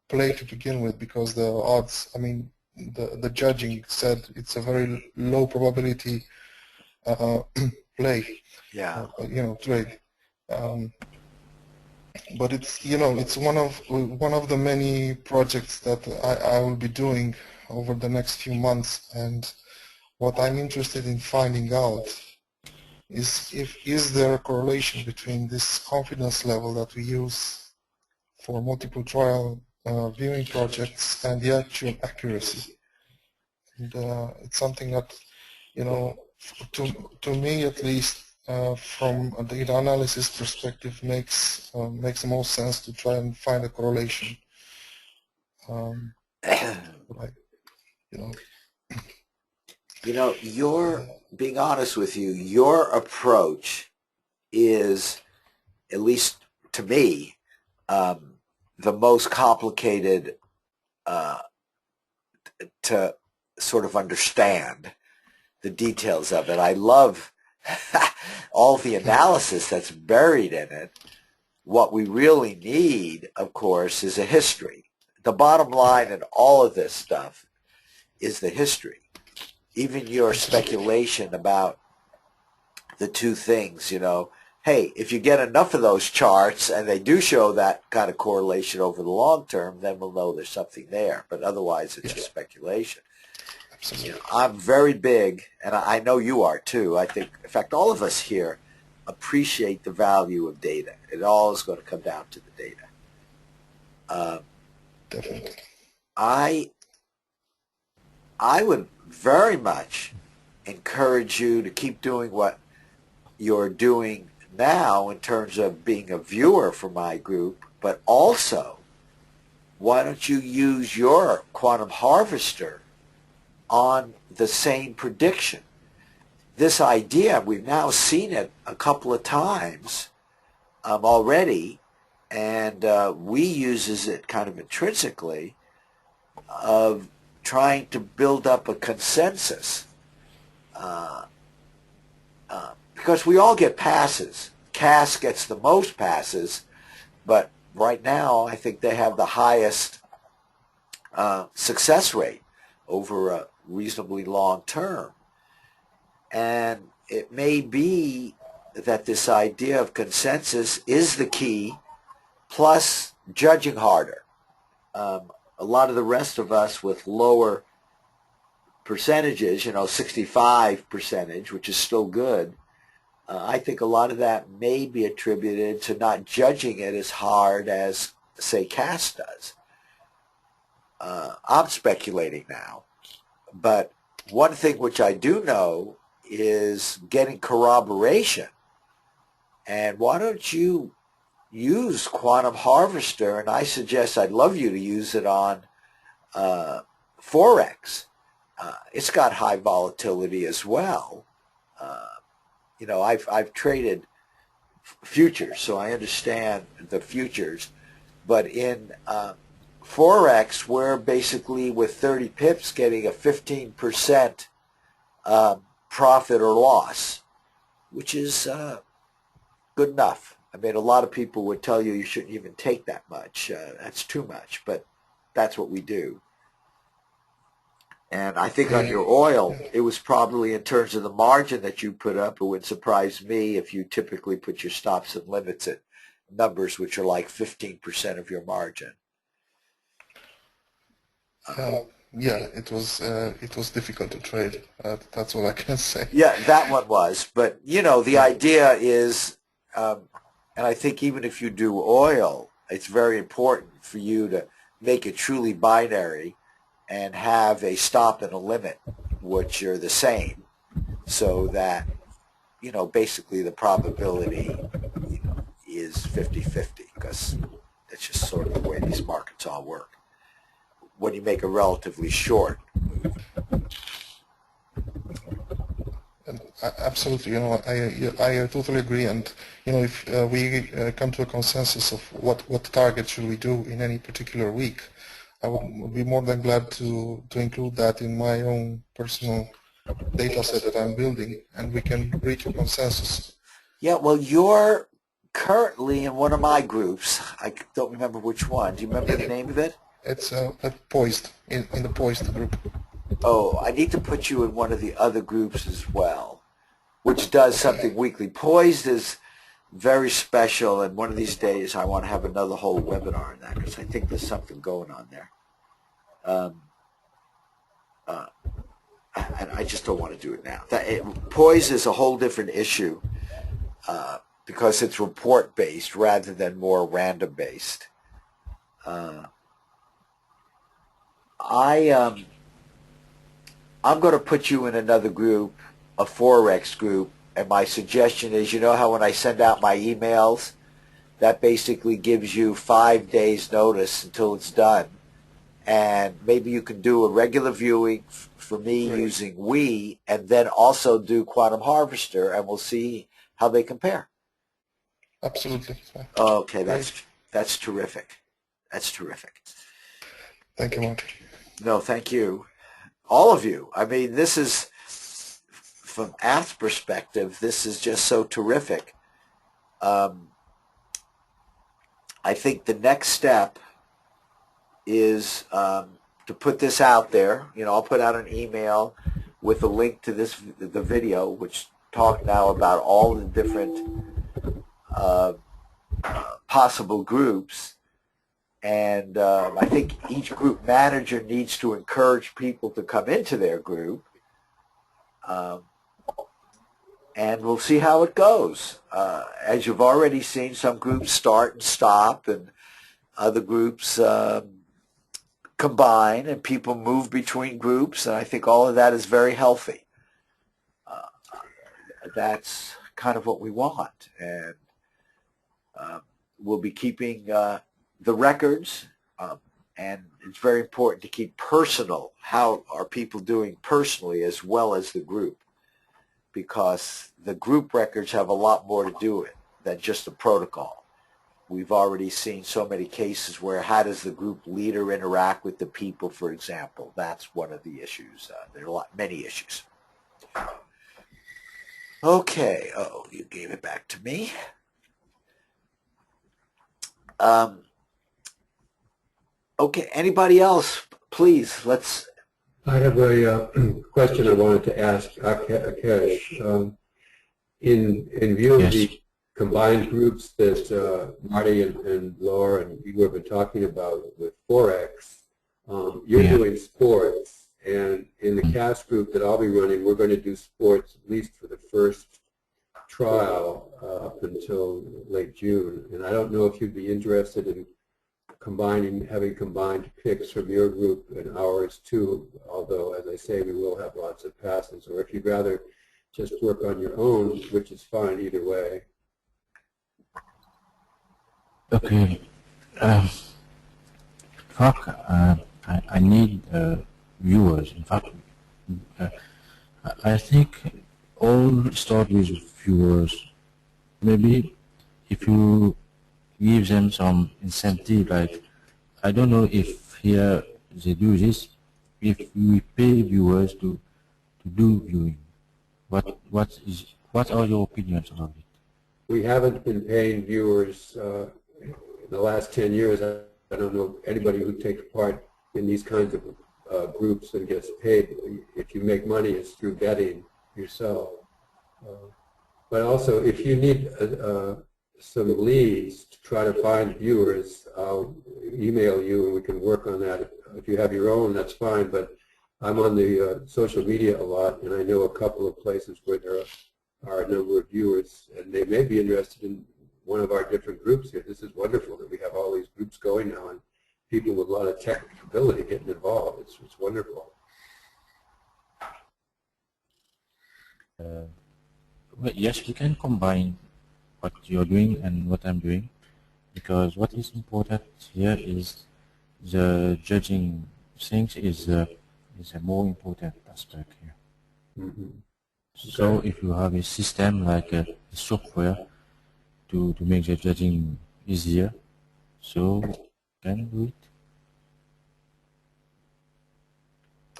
play to begin with, because the odds, I mean, the judging said it's a very low probability play, Yeah. Trade. But it's, it's one of the many projects that I will be doing over the next few months. And what I'm interested in finding out is there a correlation between this confidence level that we use for multiple trial viewing projects and the actual accuracy. And it's something that, to me at least, from a data analysis perspective, makes the most sense to try and find a correlation. Being honest with you, your approach is, at least to me, the most complicated to sort of understand the details of it. I love all the analysis that's buried in it. What we really need, of course, is a history. The bottom line in all of this stuff is the history. Even your speculation about the two things, hey, if you get enough of those charts and they do show that kind of correlation over the long term, then we'll know there's something there. But otherwise, it's just speculation. I'm very big, and I know you are too. I think, in fact, all of us here appreciate the value of data. It all is going to come down to the data. Definitely. I would very much encourage you to keep doing what you're doing now in terms of being a viewer for my group, but also, why don't you use your quantum harvester on the same prediction? This idea, we've now seen it a couple of times already, and we uses it kind of intrinsically, of trying to build up a consensus, because we all get passes. CAS gets the most passes, but right now I think they have the highest success rate over a reasonably long term. And it may be that this idea of consensus is the key, plus judging harder. A lot of the rest of us with lower percentages, 65 percentage, which is still good, I think a lot of that may be attributed to not judging it as hard as, say, Cass does. I'm speculating now, but one thing which I do know is getting corroboration. And why don't you use Quantum Harvester? And I suggest, I'd love you to use it on Forex. It's got high volatility as well. I've traded futures, so I understand the futures. But in Forex, we're basically with 30 pips getting a 15% profit or loss, which is good enough. I mean, a lot of people would tell you shouldn't even take that much. That's too much, but that's what we do. And I think on your oil, it was probably in terms of the margin that you put up. It wouldn't surprise me if you typically put your stops and limits at numbers which are like 15% of your margin. Yeah, it was difficult to trade. That's all I can say. Yeah, that one was. But, the idea is, and I think even if you do oil, it's very important for you to make it truly binary and have a stop and a limit, which are the same, so that, basically the probability, is 50-50, because that's just sort of the way these markets all work. When you make a relatively short move. Absolutely, I totally agree. And if we come to a consensus of what target should we do in any particular week, I would be more than glad to include that in my own personal data set that I'm building, and we can reach a consensus. Yeah, well, you're currently in one of my groups. I don't remember which one. Do you remember the name of it? It's Poised, in the Poised group. Oh, I need to put you in one of the other groups as well, which does something weekly. Poised is very special, and one of these days I want to have another whole webinar on that, because I think there's something going on there. And I just don't want to do it now. Poised is a whole different issue because it's report-based rather than more random-based. I'm going to put you in another group, a Forex group, and my suggestion is, how when I send out my emails, that basically gives you 5 days notice until it's done. And maybe you can do a regular viewing for me using We, and then also do Quantum Harvester, and we'll see how they compare. Absolutely. Okay, that's terrific. That's terrific. Thank you, Mark. No, thank you. All of you. I mean, this is, from Ath's perspective, this is just so terrific. I think the next step is to put this out there. I'll put out an email with a link to the video, which talked now about all the different possible groups. And I think each group manager needs to encourage people to come into their group. And we'll see how it goes. As you've already seen, some groups start and stop, and other groups combine, and people move between groups, and I think all of that is very healthy. That's kind of what we want. And we'll be keeping the records, and it's very important to keep personal. How are people doing personally as well as the group? Because the group records have a lot more to do with it than just the protocol. We've already seen so many cases where how does the group leader interact with the people, for example. That's one of the issues. There are many issues. Okay. Oh, you gave it back to me. Okay, anybody else? Please, let's... I have a question I wanted to ask Akash. In view of Yes. the combined groups that Marty and Laura and you have been talking about with Forex. You're doing sports, and in the cast group that I'll be running, we're going to do sports at least for the first trial up until late June. And I don't know if you'd be interested in having combined picks from your group and ours too, although, as I say, we will have lots of passes, or if you'd rather just work on your own, which is fine either way. Okay. I need viewers. In fact, I think all start with viewers. Maybe if you give them some incentive, like, I don't know if here they do this, if we pay viewers to do viewing. What are your opinions about it? We haven't been paying viewers in the last 10 years. I don't know anybody who takes part in these kinds of groups and gets paid. If you make money, it's through betting yourself. But also, if you need some leads to try to find viewers, I'll email you and we can work on that. If you have your own, that's fine, but I'm on the social media a lot, and I know a couple of places where there are a number of viewers, and they may be interested in one of our different groups here. This is wonderful that we have all these groups going now, and people with a lot of technical ability getting involved. It's wonderful. Well, yes, we can combine what you're doing and what I'm doing, because what is important here is the judging things is a more important aspect here. Mm-hmm. So if you have a system like a software to make the judging easier, so you can do it.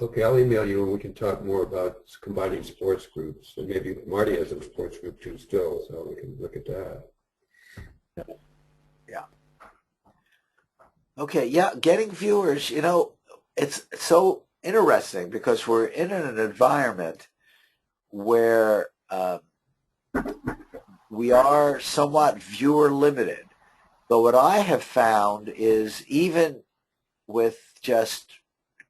Okay, I'll email you and we can talk more about combining sports groups. And maybe Marty has a sports group too still, so we can look at that. Yeah. Okay, yeah, getting viewers, you know, it's so interesting because we're in an environment where we are somewhat viewer limited. But what I have found is even with just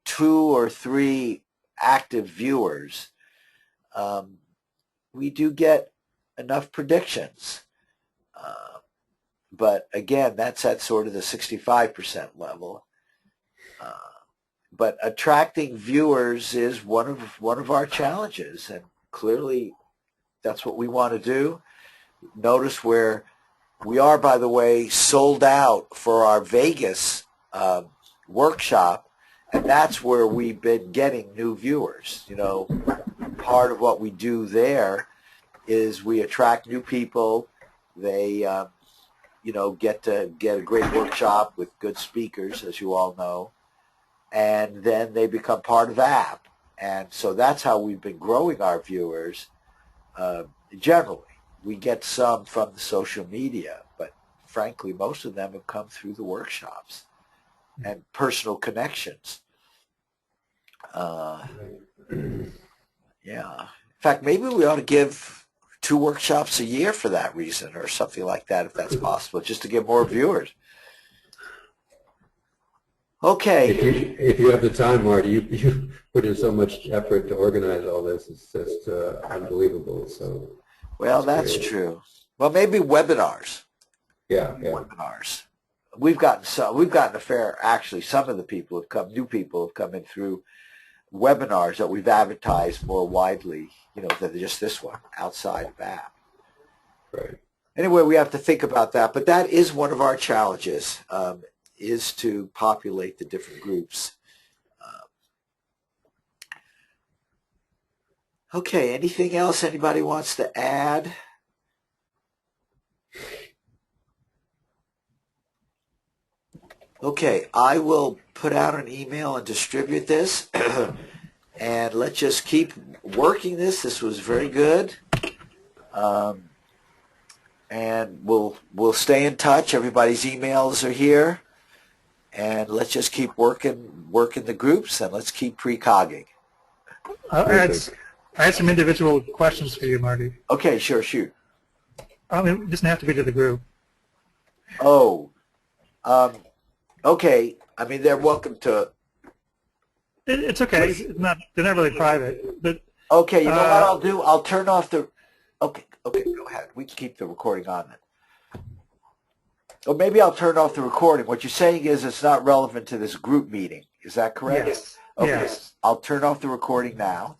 2 or 3 active viewers, we do get enough predictions. But again, that's at sort of the 65% level. But attracting viewers is one of our challenges, and clearly that's what we want to do. Notice where we are, by the way, sold out for our Vegas workshop, and that's where we've been getting new viewers. You know, part of what we do there is we attract new people. They you know, get to get a great workshop with good speakers, as you all know, and then they become part of the app. And so that's how we've been growing our viewers. Generally, we get some from the social media, but frankly, most of them have come through the workshops and personal connections. Yeah. In fact, maybe we ought to give 2 workshops a year for that reason, or something like that, if that's possible, just to get more viewers. Okay. If you have the time, Marty, you put in so much effort to organize all this. It's just unbelievable. So. Well, that's true. Well, maybe webinars. Yeah. Webinars. We've gotten a fair. Actually, some of the people have come. New people have come in through webinars that we've advertised more widely, you know, than just this one outside of app. Right. Anyway, we have to think about that, but that is one of our challenges, is to populate the different groups. Okay, anything else anybody wants to add? Okay, I will put out an email and distribute this. And let's just keep working this. This was very good. And we'll stay in touch. Everybody's emails are here. And let's just keep working the groups, and let's keep precogging. I had some individual questions for you, Marty. Okay, sure, shoot. I mean, it doesn't have to be to the group. Oh, okay. I mean, they're welcome to. It's okay. It's not. They're not really private. But Okay, you know what I'll do? I'll turn off the. Okay, go ahead. We can keep the recording on then. Or maybe I'll turn off the recording. What you're saying is it's not relevant to this group meeting. Is that correct? yes. Okay. Yes. I'll turn off the recording now.